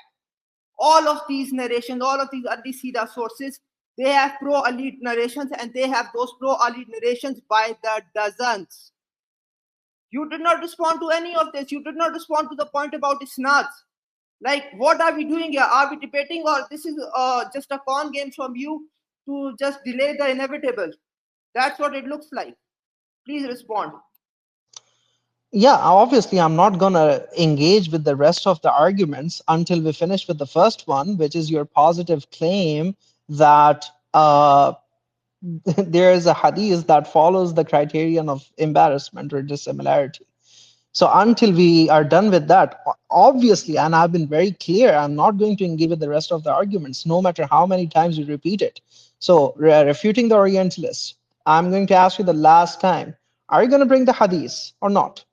All of these narrations, all of these early Sira sources, they have pro-Ali narrations, and they have those pro-Ali narrations by the dozens. You did not respond to any of this. You did not respond to the point about isnads. Like, what are we doing here? Are we debating, or this is just a con game from you to just delay the inevitable? That's what it looks like. Please respond. Yeah, obviously, I'm not going to engage with the rest of the arguments until we finish with the first one, which is your positive claim that there is a hadith that follows the criterion of embarrassment or dissimilarity. So until we are done with that, obviously, and I've been very clear, I'm not going to engage with the rest of the arguments, no matter how many times you repeat it. So refuting the Orientalists, I'm going to ask you the last time, are you going to bring the hadith or not?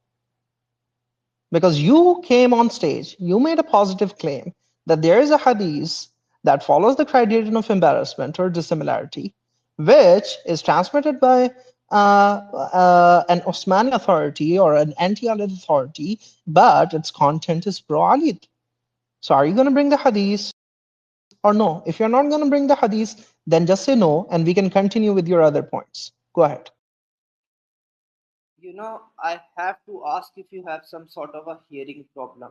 Because you came on stage, you made a positive claim that there is a hadith that follows the criterion of embarrassment or dissimilarity, which is transmitted by an Osmani authority or an anti-Alid authority, but its content is pro-Alid. So are you going to bring the hadith or no? If you're not going to bring the hadith, then just say no, and we can continue with your other points. Go ahead. You know, I have to ask if you have some sort of a hearing problem.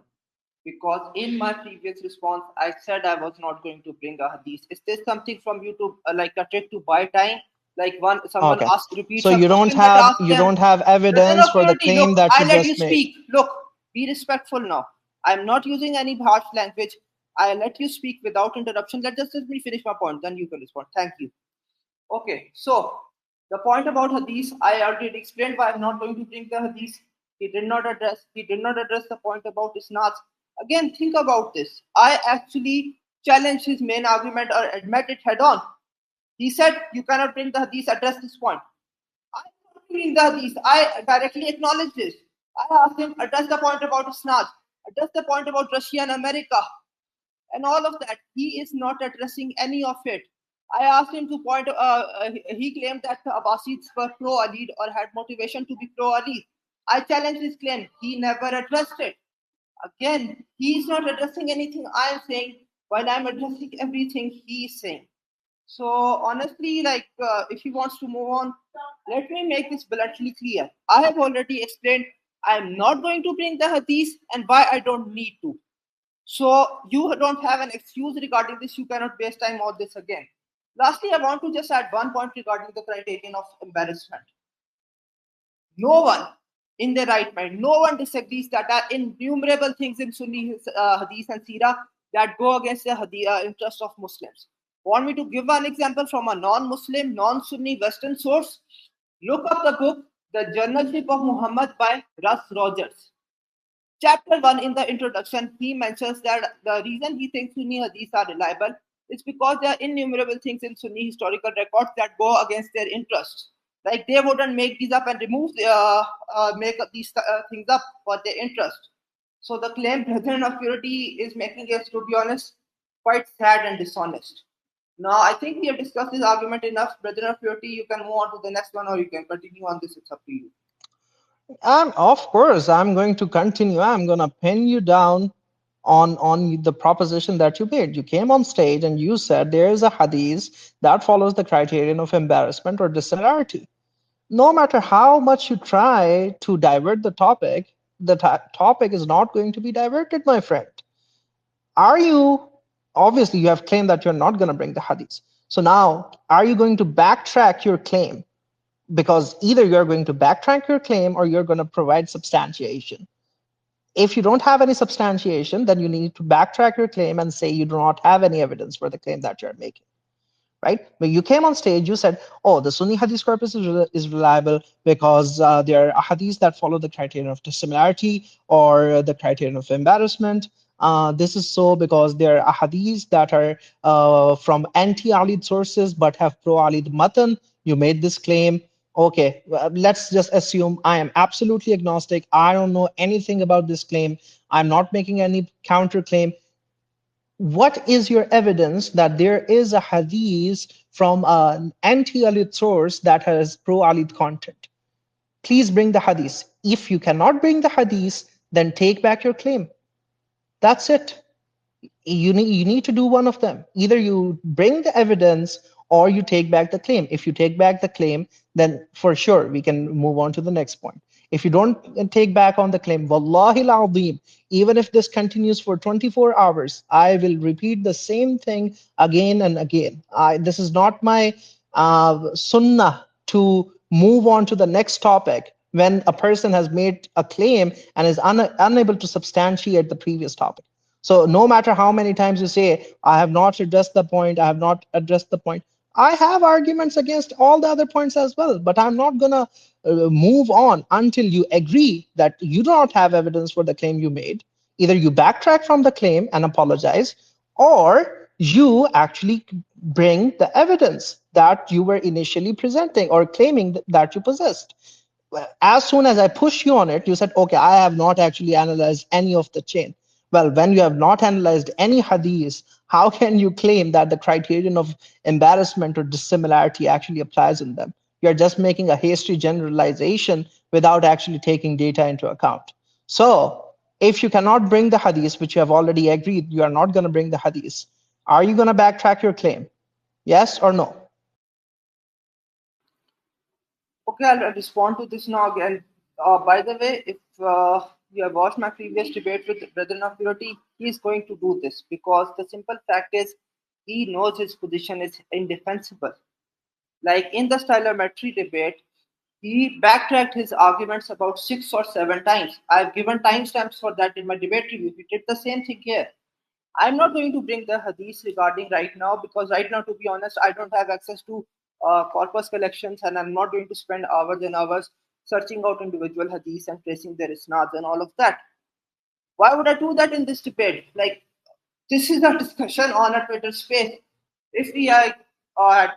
Because in my previous response, I said I was not going to bring a hadith. Is this something from you to like a trick to buy time? Like someone Okay. repeats So a you don't question that have asks them, Brother evidence of for the purity, claim look, that I you let you just made. speak. Look, be respectful now. I'm not using any harsh language. I let you speak without interruption. Let me finish my point. Then you can respond. Thank you. Okay, so the point about hadith, I already explained why I'm not going to bring the hadith. He did not address the point about isnad. Again, think about this. I actually challenged his main argument or admit it head on. He said, you cannot bring the hadith, address this point. I am not bringing the hadith. I directly acknowledge this. I asked him, address the point about isnad, address the point about Russia and America, and all of that. He is not addressing any of it. I asked him to point. He claimed that the Abbasids were pro-Ali or had motivation to be pro-Ali. I challenged his claim. He never addressed it. Again, he is not addressing anything I am saying, while I am addressing everything he is saying. So honestly, if he wants to move on, let me make this bluntly clear. I have already explained I am not going to bring the hadith and why I don't need to. So you don't have an excuse regarding this. You cannot waste time on this again. Lastly, I want to just add one point regarding the criterion of embarrassment. No one in their right mind, no one disagrees that are innumerable things in Sunni Hadith and Sirah that go against the interest of Muslims. Want me to give one example from a non-Muslim, non-Sunni Western source? Look up the book, The Journalship of Muhammad by Russ Rogers. Chapter 1 in the introduction, he mentions that the reason he thinks Sunni Hadiths are reliable is because there are innumerable things in Sunni historical records that go against their interests. Like they wouldn't make these up and make these things up for their interest. So the claim Brethren of Purity is making is, to be honest, quite sad and dishonest. Now, I think we have discussed this argument enough. Brethren of Purity, you can move on to the next one or you can continue on this. It's up to you. Of course, I'm going to continue. I'm going to pin you down on the proposition that you made. You came on stage and you said there is a hadith that follows the criterion of embarrassment or dissimilarity. No matter how much you try to divert the topic is not going to be diverted, my friend. Obviously, you have claimed that you're not going to bring the hadith. So now, are you going to backtrack your claim? Because either you're going to backtrack your claim or you're going to provide substantiation. If you don't have any substantiation, then you need to backtrack your claim and say you do not have any evidence for the claim that you're making. Right? But you came on stage, you said, oh, the Sunni Hadith corpus is reliable because there are hadiths that follow the criterion of dissimilarity or the criterion of embarrassment. This is so because there are hadiths that are from anti-Alid sources but have pro-Alid matan. You made this claim. Okay, let's just assume I am absolutely agnostic. I don't know anything about this claim. I'm not making any counterclaim. What is your evidence that there is a hadith from an anti-Alid source that has pro-Alid content? Please bring the hadith. If you cannot bring the hadith, then take back your claim. That's it. You need to do one of them. Either you bring the evidence or you take back the claim. If you take back the claim, then for sure we can move on to the next point. If you don't take back on the claim, wallahi al-azim, even if this continues for 24 hours, I will repeat the same thing again and again. This is not my sunnah to move on to the next topic when a person has made a claim and is unable to substantiate the previous topic. So no matter how many times you say, I have not addressed the point, I have not addressed the point, I have arguments against all the other points as well, but I'm not going to move on until you agree that you do not have evidence for the claim you made. Either you backtrack from the claim and apologize, or you actually bring the evidence that you were initially presenting or claiming that you possessed. As soon as I push you on it, you said, okay, I have not actually analyzed any of the chain. Well, when you have not analyzed any hadith, how can you claim that the criterion of embarrassment or dissimilarity actually applies in them? You're just making a hasty generalization without actually taking data into account. So if you cannot bring the hadith, which you have already agreed, you are not going to bring the hadith, are you going to backtrack your claim? Yes or no? Okay, I'll respond to this now again. By the way, if you have watched my previous debate with Brethren of Purity, he is going to do this because the simple fact is he knows his position is indefensible. Like in the stylometry debate, he backtracked his arguments about 6 or 7 times. I've given timestamps for that in my debate review. He did the same thing here. I'm not going to bring the hadith regarding right now because right now, to be honest, I don't have access to corpus collections, and I'm not going to spend hours and hours searching out individual hadiths and tracing their isnads and all of that. Why would I do that in this debate? Like, this is a discussion on a Twitter space. If we are at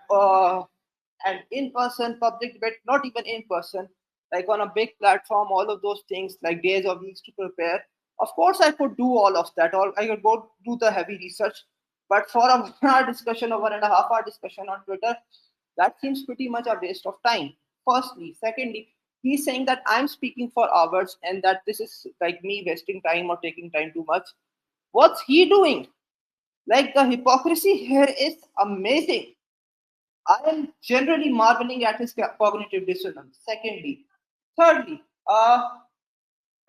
an in-person public debate, not even in person, like on a big platform, all of those things, like days or weeks to prepare. Of course, I could do all of that, or I could go do the heavy research. But for a 1 hour discussion or 1.5 hour discussion on Twitter, that seems pretty much a waste of time. Firstly, secondly, he's saying that I'm speaking for hours and that this is like me wasting time or taking time too much. What's he doing? Like, the hypocrisy here is amazing. I am generally marveling at his cognitive dissonance. Secondly, thirdly,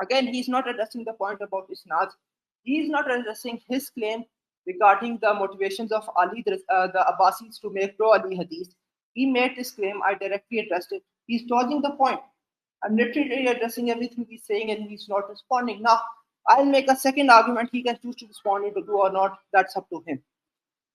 again, he's not addressing the point about isnads. He's not addressing his claim regarding the motivations of Ali, the Abbasids, to make pro-Ali hadith. He made this claim. I directly addressed it. He's dodging the point. I'm literally addressing everything he's saying, and he's not responding. Now, I'll make a second argument. He can choose to respond to do or not. That's up to him.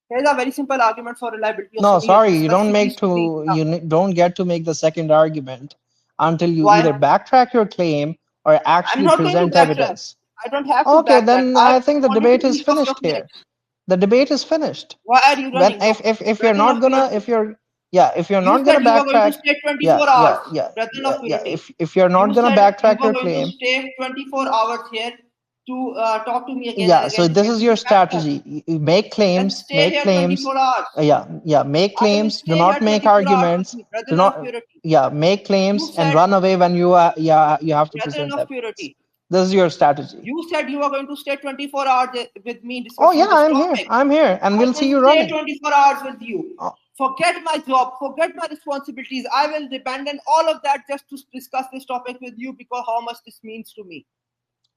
Here's a very simple argument for reliability of No, Sunni sorry, hadith, you don't specifically make Sunni. to don't get to make the second argument until you either Why? backtrack your claim or I'm actually not going to present backtrack. evidence. I don't have to Okay, backtrack. then I've I think the responded to debate is each of your finished here. claims. The debate is finished. Why are you When running? No. if you're Brethren not of gonna purity. if you're You not gonna said you were going to backtrack, stay 24 hours. Brethren of yeah. purity. If you're not You gonna said you backtrack were your going to claim, stay 24 hours here to talk to me again and yeah. again So to this get is me your to backtrack. strategy. You make Then claims, stay here 24 hours. make I will claims. Do stay here not make 24 hours with arguments. me. Do Brethren of not, purity. make You claims and said, run away when you you have to Brethren present of evidence. purity. This is your strategy. You said you were going to stay 24 hours with me Oh discussing yeah, this topic. I'm here, and I we'll see will you stay running. 24 hours with you. Oh. Forget my job, forget my responsibilities. I will abandon all of that just to discuss this topic with you because how much this means to me.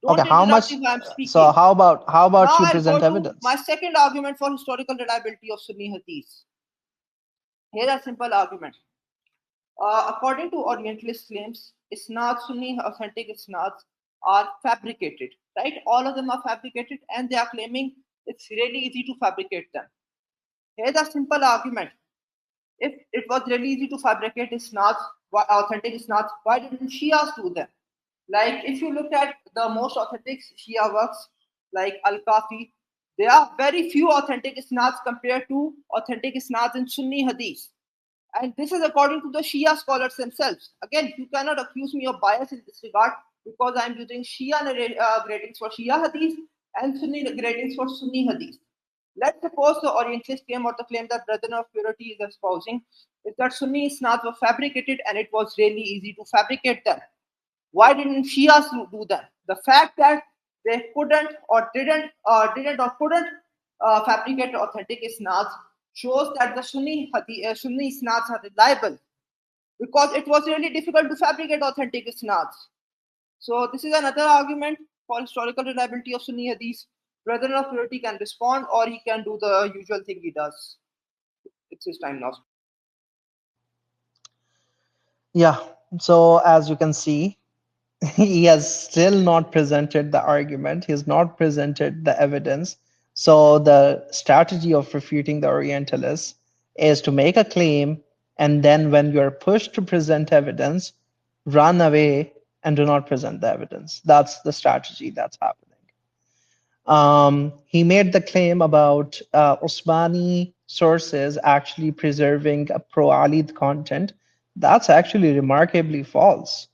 Don't Okay, how interrupt much? me while I'm So speaking. how about Now you I'll go present to my evidence? second argument for historical reliability of Sunni hadith. Here's a simple argument. According to Orientalist claims, isnad, Sunni authentic isnads are fabricated, right? All of them are fabricated, and they are claiming it's really easy to fabricate them. Here's a simple argument. If it was really easy to fabricate isnads, authentic isnads, why didn't Shias do them? Like, if you look at the most authentic Shia works, like Al-Kafi, there are very few authentic isnads compared to authentic isnads in Sunni hadith. And this is according to the Shia scholars themselves. Again, you cannot accuse me of bias in this regard because I'm using Shia gradings for Shia hadith and Sunni gradings for Sunni hadith. Let's suppose the Orientalist claim or the claim that Brethren of Purity is espousing is that Sunni isnads were fabricated and it was really easy to fabricate them. Why didn't Shias do that? The fact that they couldn't or didn't or couldn't fabricate authentic isnads shows that the Sunni isnads are reliable because it was really difficult to fabricate authentic isnads. So this is another argument for historical reliability of Sunni hadith. Brethren of purity can respond or he can do the usual thing he does. It's his time now. Yeah. So as you can see, he has still not presented the argument. He has not presented the evidence. So the strategy of refuting the Orientalists is to make a claim, and then when you are pushed to present evidence, run away and do not present the evidence. That's the strategy that's happening. He made the claim about Usmani sources actually preserving a pro-Alid content. That's actually remarkably false.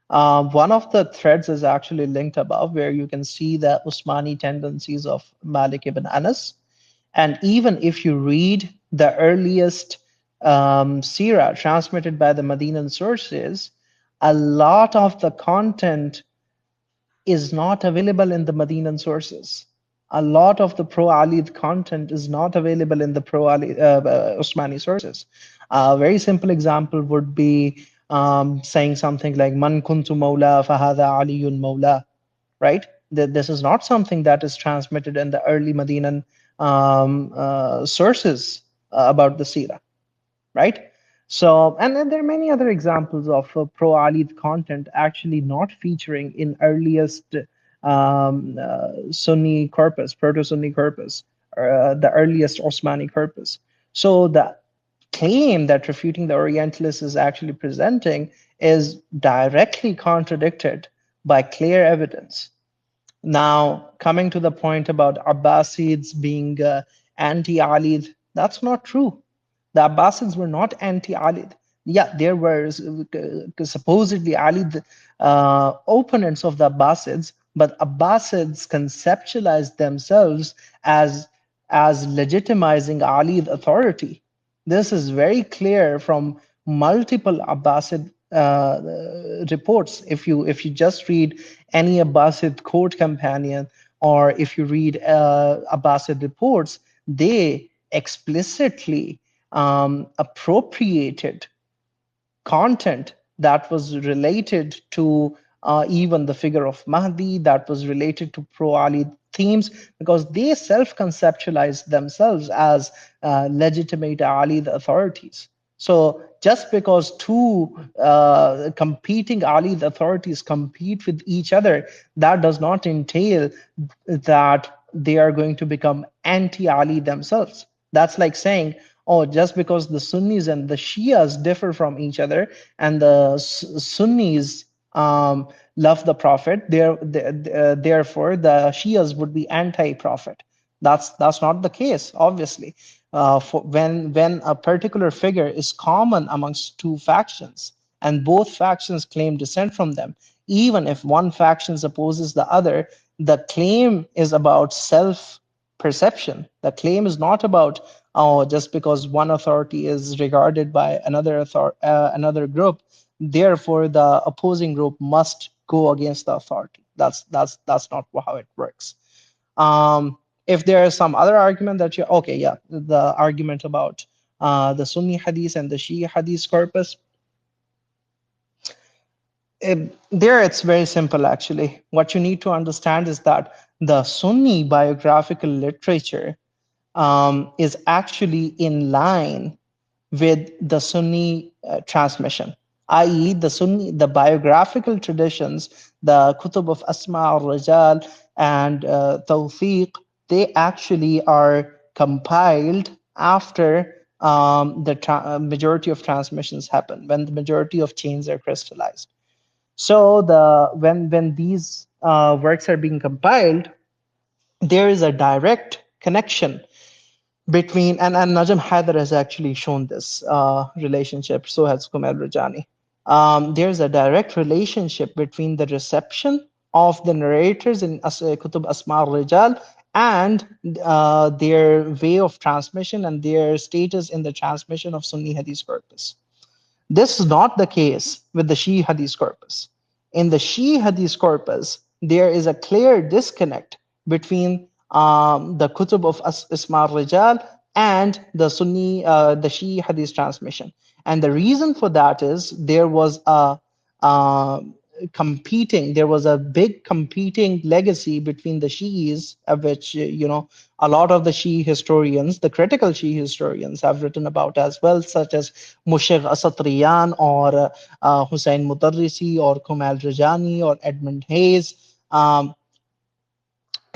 One of the threads is actually linked above where you can see the Usmani tendencies of Malik ibn Anas. And even if you read the earliest seerah transmitted by the Medinan sources, a lot of the content is not available in the Medinan sources. A lot of the pro-Alid content is not available in the pro-Ali Usmani sources. A very simple example would be saying something like "Man kuntu mawla fahada aliyun mawla," right? This is not something that is transmitted in the early Medinan sources about the Sira, right? So, and then there are many other examples of pro-Ali content actually not featuring in earliest Sunni corpus, proto-Sunni corpus, the earliest Osmani corpus. So the claim that refuting the Orientalists is actually presenting is directly contradicted by clear evidence. Now, coming to the point about Abbasids being anti-Ali, that's not true. The Abbasids were not anti-Ali. Yeah, there were supposedly Ali opponents of the Abbasids, but Abbasids conceptualized themselves as legitimizing Ali's authority. This is very clear from multiple Abbasid reports. If you just read any Abbasid court companion, or if you read Abbasid reports, they explicitly appropriated content that was related to even the figure of Mahdi, that was related to pro-Ali themes, because they self-conceptualized themselves as legitimate Ali the authorities. So just because two competing Ali the authorities compete with each other, that does not entail that they are going to become anti-Ali themselves. That's like saying, oh, just because the Sunnis and the Shias differ from each other, and the Sunnis love the Prophet, therefore the Shias would be anti-Prophet. That's not the case, obviously. When a particular figure is common amongst two factions, and both factions claim descent from them, even if one faction opposes the other, the claim is about self-perception. The claim is not about, oh, just because one authority is regarded by another group, therefore the opposing group must go against the authority. That's not how it works. If there is some other argument that okay, yeah, the argument about the Sunni hadith and the Shia hadith corpus, there it's very simple actually. What you need to understand is that the Sunni biographical literature is actually in line with the Sunni transmission, i.e. the biographical traditions, the Kutub of Asma al-Rajal and Tawfiq, they actually are compiled after the majority of transmissions happen, when the majority of chains are crystallized. So when these works are being compiled, there is a direct connection between, and Najm Haider has actually shown this relationship, so has Kumail Rajani. There's a direct relationship between the reception of the narrators in Kutub Asma al-Rijal and their way of transmission and their status in the transmission of Sunni Hadith corpus. This is not the case with the Shia Hadith corpus. In the Shia Hadith corpus, there is a clear disconnect between the Kutub of Isma al-Rijal and the the Shia Hadith transmission. And the reason for that is there was a big competing legacy between the Shi'is, of which, a lot of the Shi'i historians, the critical Shi'i historians, have written about as well, such as Mushir Asatriyan or Hussein Mutarrisi or Kumail Rajani or Edmund Hayes.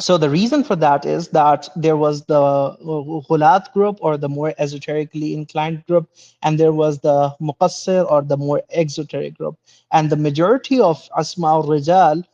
So the reason for that is that there was the Ghulat group, or the more esoterically inclined group, and there was the Muqassir, or the more exoteric group. And the majority of Asma al-Rijal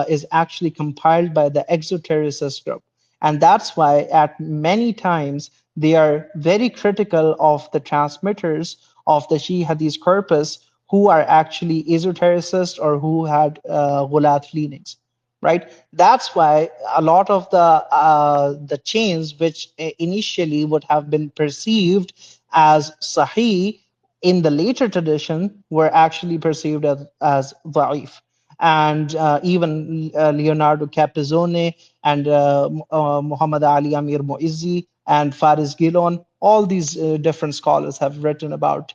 is actually compiled by the exotericist group. And that's why at many times they are very critical of the transmitters of the Shia Hadith corpus who are actually esotericists or who had Ghulat leanings. Right. That's why a lot of the chains, which initially would have been perceived as Sahih in the later tradition, were actually perceived as Da'if. And even Leonardo Capizone and Muhammad Ali Amir Muizzi and Faris Gilon, all these different scholars have written about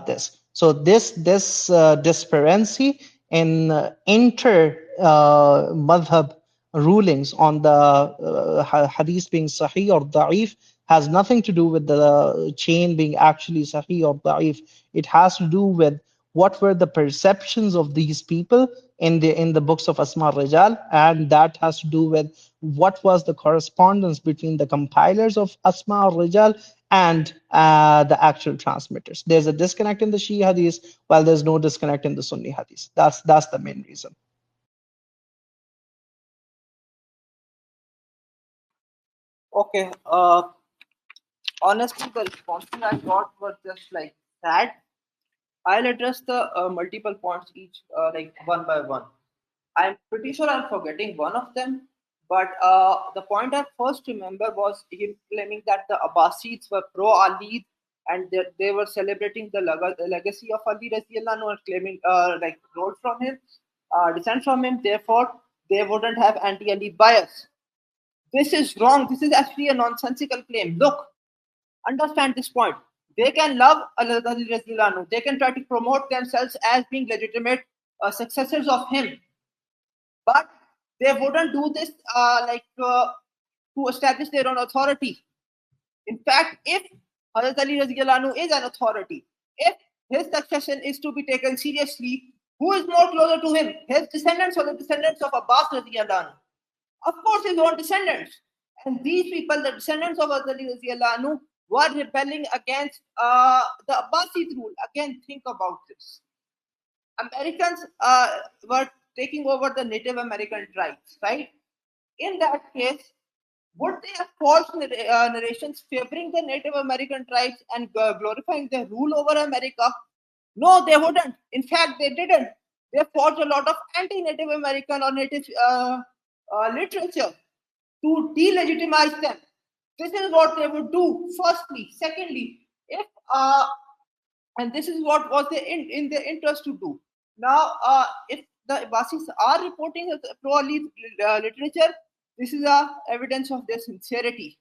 this. So this disparity in inter madhab rulings on the hadith being sahih or da'if has nothing to do with the chain being actually sahih or da'if. It has to do with what were the perceptions of these people in the books of Asma Rijal, and that has to do with what was the correspondence between the compilers of Asma Rijal and the actual transmitters. There's a disconnect in the Shia hadith, while there's no disconnect in the Sunni hadith. That's the main reason. Okay. Honestly, the responses I got were just like that. I'll address the multiple points each, like one by one. I'm pretty sure I'm forgetting one of them, but the point I first remember was him claiming that the Abbasids were pro Ali and they were celebrating the legacy of Ali radiallahu anhu and claiming like role from him, descent from him. Therefore, they wouldn't have anti-Ali bias. This is wrong. This is actually a nonsensical claim. Look, understand this point. They can love Ali radiallahu anhu. They can try to promote themselves as being legitimate successors of him, but they wouldn't do this to establish their own authority. In fact, if Hazrat Ali radiallahu anhu is an authority, if his succession is to be taken seriously, who is more closer to him, his descendants or the descendants of Abbas radiallahu anhu? Of course, his own descendants. And these people, the descendants of Hazrat Ali radiallahu anhu, were rebelling against the Abbasid rule. Again, think about this. Americans were taking over the Native American tribes, right? In that case, would they have false narrations favoring the Native American tribes and glorifying their rule over America? No, they wouldn't. In fact, they didn't. They forged a lot of anti-Native American or Native literature to delegitimize them. This is what they would do, firstly. Secondly, if and this is what was in their interest to do. Now, if the Abbasis are reporting pro-Ali literature, this is evidence of their sincerity,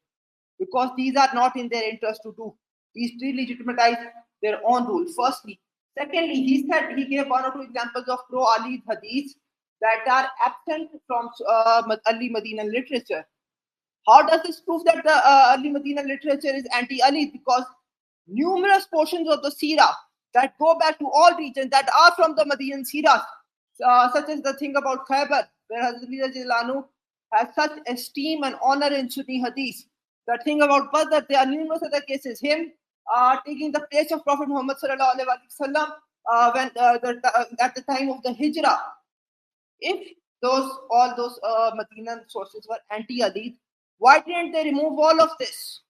because these are not in their interest to do. These delegitimize their own rule, firstly. Secondly, he said he gave one or two examples of pro-Ali hadiths that are absent from Ali Madina literature. How does this prove that the Ali Madina literature is anti-Ali? Because numerous portions of the Sirah that go back to all regions that are from the Median Sirah, such as the thing about Khaybar, where Hazrat Ali radiallahu anhu has such esteem and honor in Sunni Hadith. The thing about Badr, there are numerous other cases. Him taking the place of Prophet Muhammad sallallahu alaihi wasallam at the time of the Hijrah. If all those Medinan sources were anti-Ali, why didn't they remove all of this?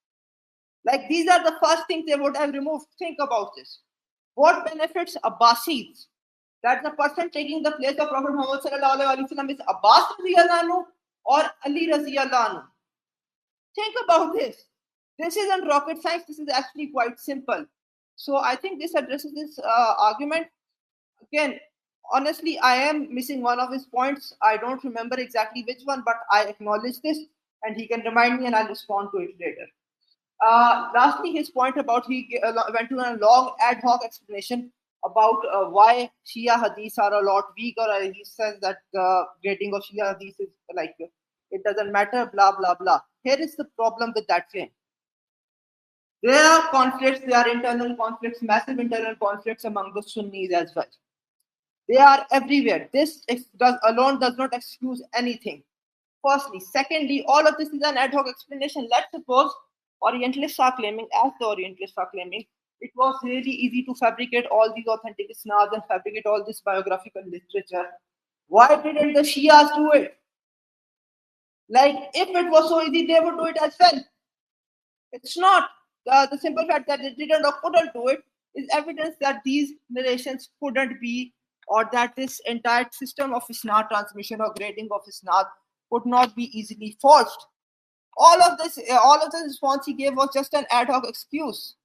Like, these are the first things they would have removed. Think about this. What benefits Abbasids? That the person taking the place of Prophet Muhammad sallallahu alaihi wasallam is Abbas radiallahu anhu or Ali radiallahu anhu. Think about this. This isn't rocket science. This is actually quite simple. So I think this addresses this argument. Again, honestly, I am missing one of his points. I don't remember exactly which one, but I acknowledge this, and he can remind me, and I'll respond to it later. Lastly, his point about he went to a long ad hoc explanation about why Shia hadiths are a lot weak, or he says that the grading of Shia hadiths is like it doesn't matter, blah blah blah. Here is the problem with that claim. There are conflicts, there are internal conflicts, massive internal conflicts among the Sunnis as well. They are everywhere. This alone does not excuse anything. Firstly. Secondly, all of this is an ad hoc explanation. Let's suppose Orientalists are claiming, as the Orientalists are claiming, it was really easy to fabricate all these authentic isnads and fabricate all this biographical literature. Why didn't the Shias do it? Like, if it was so easy, they would do it as well. It's not. The simple fact that they didn't or couldn't do it is evidence that these narrations couldn't be, or that this entire system of isnad transmission or grading of isnad could not be easily forged. All of the response he gave was just an ad hoc excuse.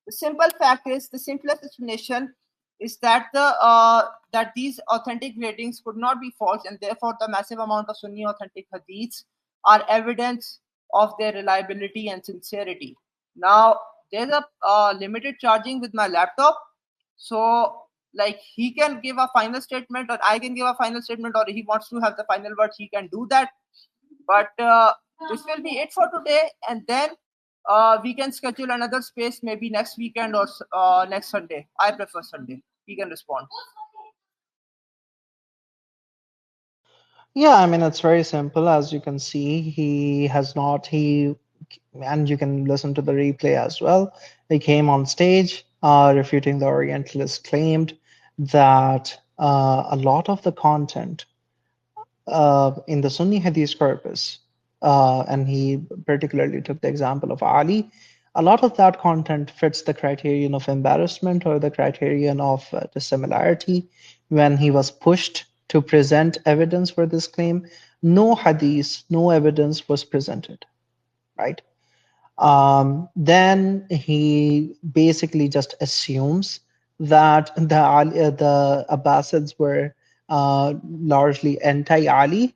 The simple fact is, the simplest explanation is that that these authentic gradings could not be forged, and therefore the massive amount of Sunni authentic hadiths are evidence of their reliability and sincerity. Now, there's a limited charging with my laptop, so Like he can give a final statement, or I can give a final statement, or he wants to have the final word, he can do that. But this will be it for today, and then we can schedule another space maybe next weekend or next Sunday. I prefer Sunday. We can respond. Yeah, I mean, it's very simple. As you can see, he has not, and you can listen to the replay as well. He came on stage refuting the Orientalists, claimed that a lot of the content in the Sunni Hadith corpus, and he particularly took the example of Ali, a lot of that content fits the criterion of embarrassment or the criterion of dissimilarity. When he was pushed to present evidence for this claim, no hadith, no evidence was presented, right? Then he basically just assumes that the Abbasids were largely anti-Ali,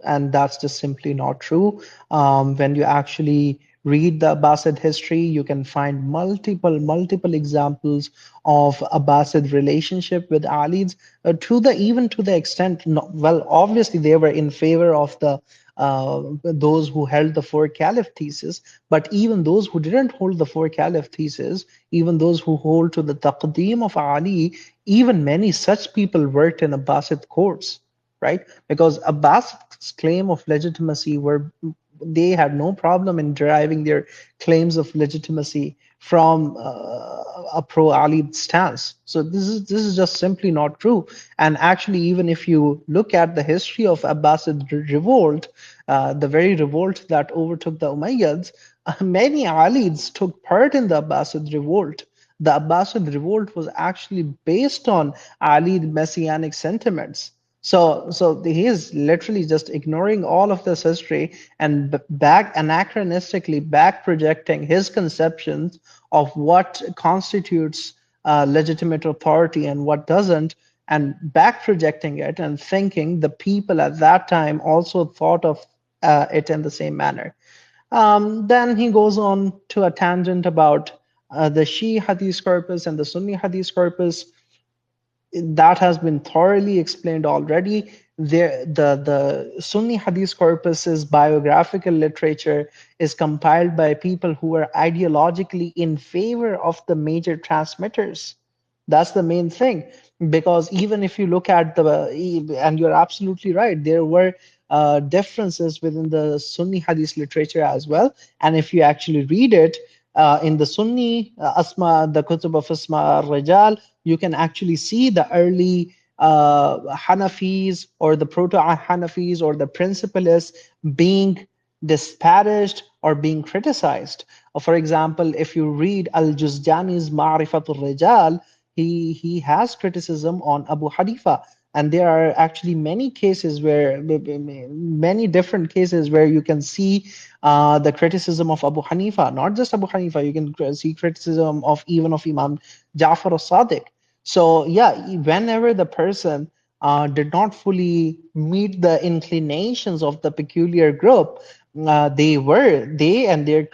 and that's just simply not true. When you actually read the Abbasid history, you can find multiple examples of Abbasid relationship with Ali's, to the even to the extent, well, obviously they were in favor of the those who held the four caliph thesis, but even those who didn't hold the four caliph thesis, even those who hold to the taqdeem of Ali, even many such people worked in Abbasid courts, right? Because Abbas's claim of legitimacy were, they had no problem in deriving their claims of legitimacy from a pro-Ali stance. So this is just simply not true. And actually, even if you look at the history of Abbasid revolt, the very revolt that overtook the Umayyads, many Alids took part in the Abbasid revolt. The Abbasid revolt was actually based on Ali messianic sentiments. So he is literally just ignoring all of this history and back anachronistically back projecting his conceptions of what constitutes legitimate authority and what doesn't, and back projecting it and thinking the people at that time also thought of it in the same manner. Then he goes on to a tangent about the Shia Hadith corpus and the Sunni Hadith corpus. That has been thoroughly explained already. The Sunni Hadith corpus's biographical literature is compiled by people who are ideologically in favor of the major transmitters. That's the main thing. Because even if you look at and you're absolutely right, there were differences within the Sunni Hadith literature as well. And if you actually read it, in the Sunni the Kutub of Asma al-Rijal, you can actually see the early Hanafis or the proto-Hanafis or the principalists being disparaged or being criticized. For example, if you read Al-Juzjani's Ma'rifatul Rijal, he has criticism on Abu Hanifa. And there are actually many cases where, many different cases where you can see the criticism of Abu Hanifa. Not just Abu Hanifa, you can see criticism of even of Imam Ja'far al-Sadiq. So yeah, whenever the person did not fully meet the inclinations of the peculiar group, they and their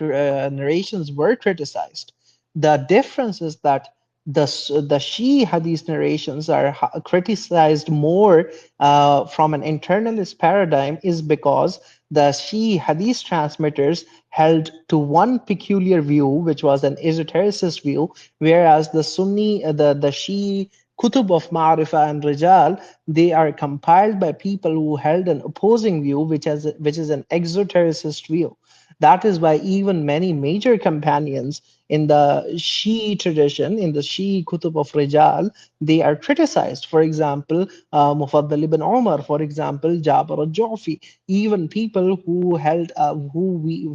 narrations were criticized. The difference is that the Shi Hadith narrations are criticized more from an internalist paradigm, is because the Shi Hadith transmitters held to one peculiar view, which was an esotericist view, whereas the Sunni, the Shi Kutub of Ma'rifa and Rijal, they are compiled by people who held an opposing view, which is an exotericist view. That is why even many major companions in the Shi'i tradition, in the Shi'i Kutub of Rijal, they are criticized. For example, Mufaddal ibn Umar, for example, Jabir al-Ju'fi, even people who held,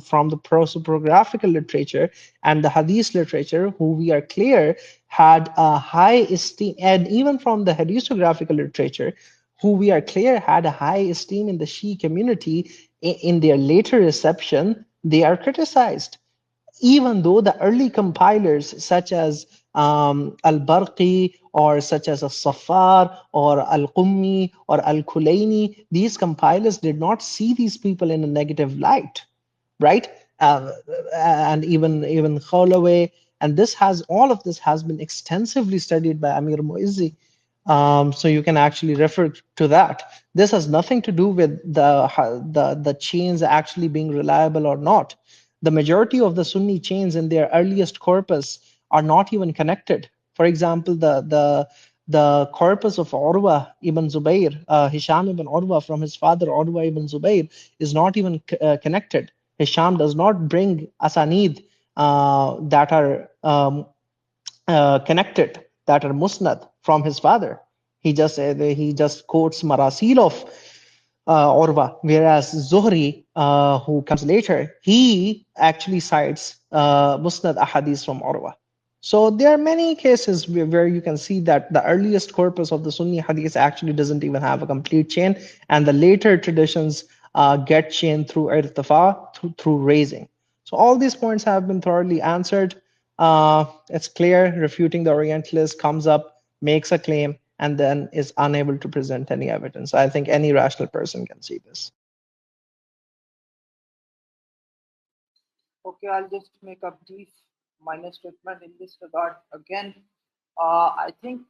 from the prosopographical literature and the Hadith literature, who we are clear had a high esteem, and even from the hagiographical literature, who we are clear had a high esteem in the Shi'i community, in their later reception, they are criticized. Even though the early compilers, such as Al-Barqi or such as Al-Safar or Al-Qummi or Al-Kulaini, these compilers did not see these people in a negative light, right? And even Kholaway, and all of this has been extensively studied by Amir Muizzi. So you can actually refer to that. This has nothing to do with the chains actually being reliable or not. The majority of the Sunni chains in their earliest corpus are not even connected. For example, the corpus of Urwa ibn Zubayr, Hisham ibn Urwa from his father Urwa ibn Zubayr, is not even connected. Hisham does not bring asanid that are connected, that are musnad from his father. He just quotes marasil of Urwa, whereas Zuhri, who comes later, he actually cites musnad ahadith from Urwa. So there are many cases where you can see that the earliest corpus of the Sunni hadith actually doesn't even have a complete chain, and the later traditions get chained through irtifa, through raising. So all these points have been thoroughly answered. It's clear refuting the Orientalist comes up, makes a claim, and then is unable to present any evidence. I think any rational person can see this. Okay, I'll just make a brief minor statement in this regard. Again, I think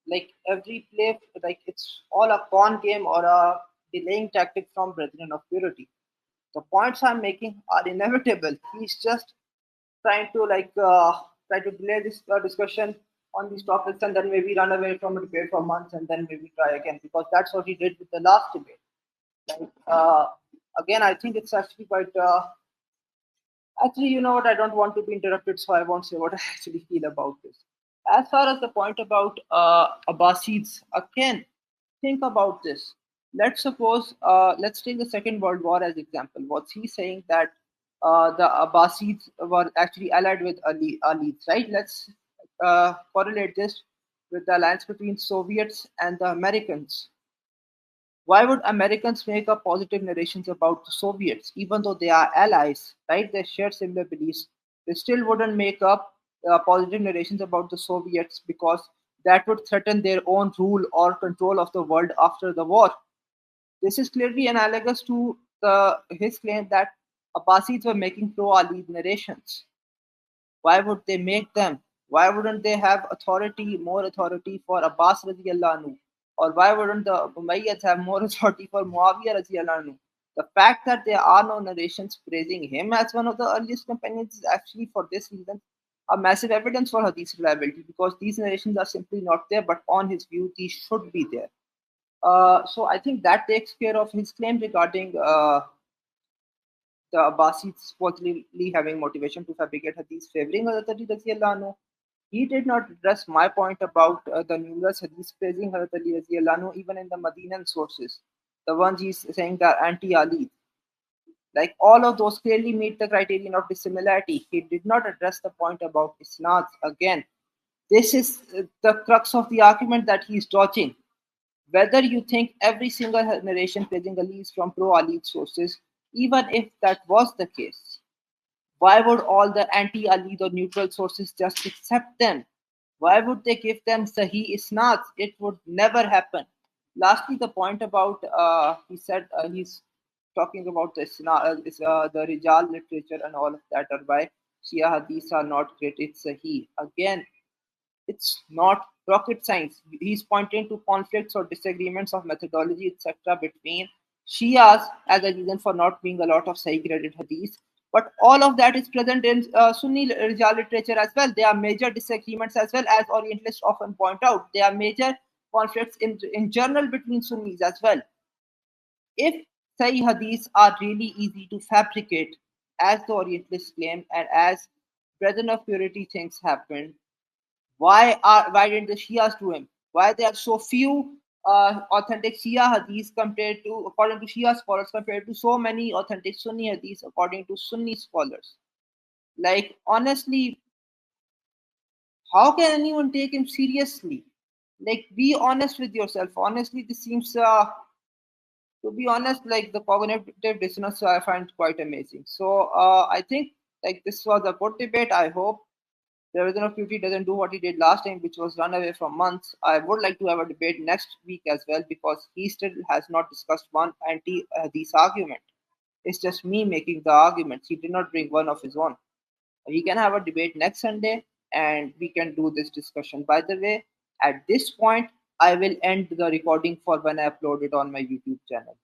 like every play, like it's all a con game or a delaying tactic from Brethren of Purity. The points I'm making are inevitable. He's just trying to try to delay this discussion on these topics and then maybe run away from a debate for months and then maybe try again, because that's what he did with the last debate. Like again, I think it's actually quite. Actually, you know what? I don't want to be interrupted, so I won't say what I actually feel about this. As far as the point about Abbasids, again, think about this. Let's suppose, let's take the Second World War as example. What's he saying that the Abbasids were actually allied with Alids, right? Let's correlate this with the alliance between Soviets and the Americans. Why would Americans make up positive narrations about the Soviets, even though they are allies, right? They share similar beliefs. They still wouldn't make up positive narrations about the Soviets because that would threaten their own rule or control of the world after the war. This is clearly analogous to his claim that Abbasids were making pro-Ali narrations. Why would they make them? Why wouldn't they have authority, more authority for Abbas radiallahu anhu? Or why wouldn't the Umayyads have more authority for Muawiyah radiallahu anhu? The fact that there are no narrations praising him as one of the earliest companions is actually, for this reason, a massive evidence for Hadith reliability, because these narrations are simply not there, but on his view, these should be there. So I think that takes care of his claim regarding the Abbasids supposedly having motivation to fabricate hadiths favoring Hazrat Ali radiallahu anhu. He did not address my point about the numerous hadiths praising Hazrat Ali radiallahu anhu, even in the Medinan sources. The ones he's saying that are anti-Ali. Like all of those clearly meet the criterion of dissimilarity. He did not address the point about isnads. Again, this is the crux of the argument that he's dodging. Whether you think every single narration praising Ali is from pro-Ali sources, even if that was the case, why would all the anti-Ali or neutral sources just accept them? Why would they give them Sahih Isnads? It would never happen. Lastly, the point about he said he's talking about the Rijal literature and all of that, or why Shia Hadiths are not great. It's Sahih. Again, it's not rocket science. He's pointing to conflicts or disagreements of methodology, etc., between Shias as a reason for not being a lot of Sahih graded hadith. But all of that is present in Sunni Rijal literature as well. There are major disagreements as well, as Orientalists often point out. There are major conflicts in general between Sunnis as well. If Sahih hadiths are really easy to fabricate, as the Orientalists claim and as Brethren of Purity thinks happened, why didn't the Shias do him? Why there are so few authentic Shia hadiths compared to, according to Shia scholars, compared to so many authentic Sunni hadiths according to Sunni scholars? Like honestly, how can anyone take him seriously? Like, be honest with yourself. Honestly, this seems to be honest, like the cognitive dissonance I find quite amazing. So I think like this was a good debate. I hope the Reason of Purity doesn't do what he did last time, which was run away from months. I would like to have a debate next week as well, because he still has not discussed one anti-hadith argument. It's just me making the arguments. He did not bring one of his own. We can have a debate next Sunday and we can do this discussion. By the way, at this point, I will end the recording for when I upload it on my YouTube channel.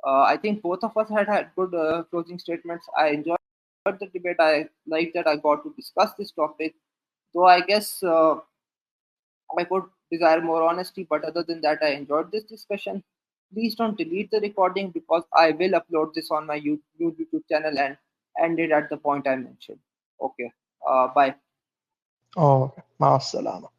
I think both of us had good closing statements. I enjoyed the debate. I like that I got to discuss this topic, though I guess I could desire more honesty, but other than that, I enjoyed this discussion. Please don't delete the recording because I will upload this on my YouTube channel and end it at the point I mentioned. Okay, bye. Oh, okay. Ma salama.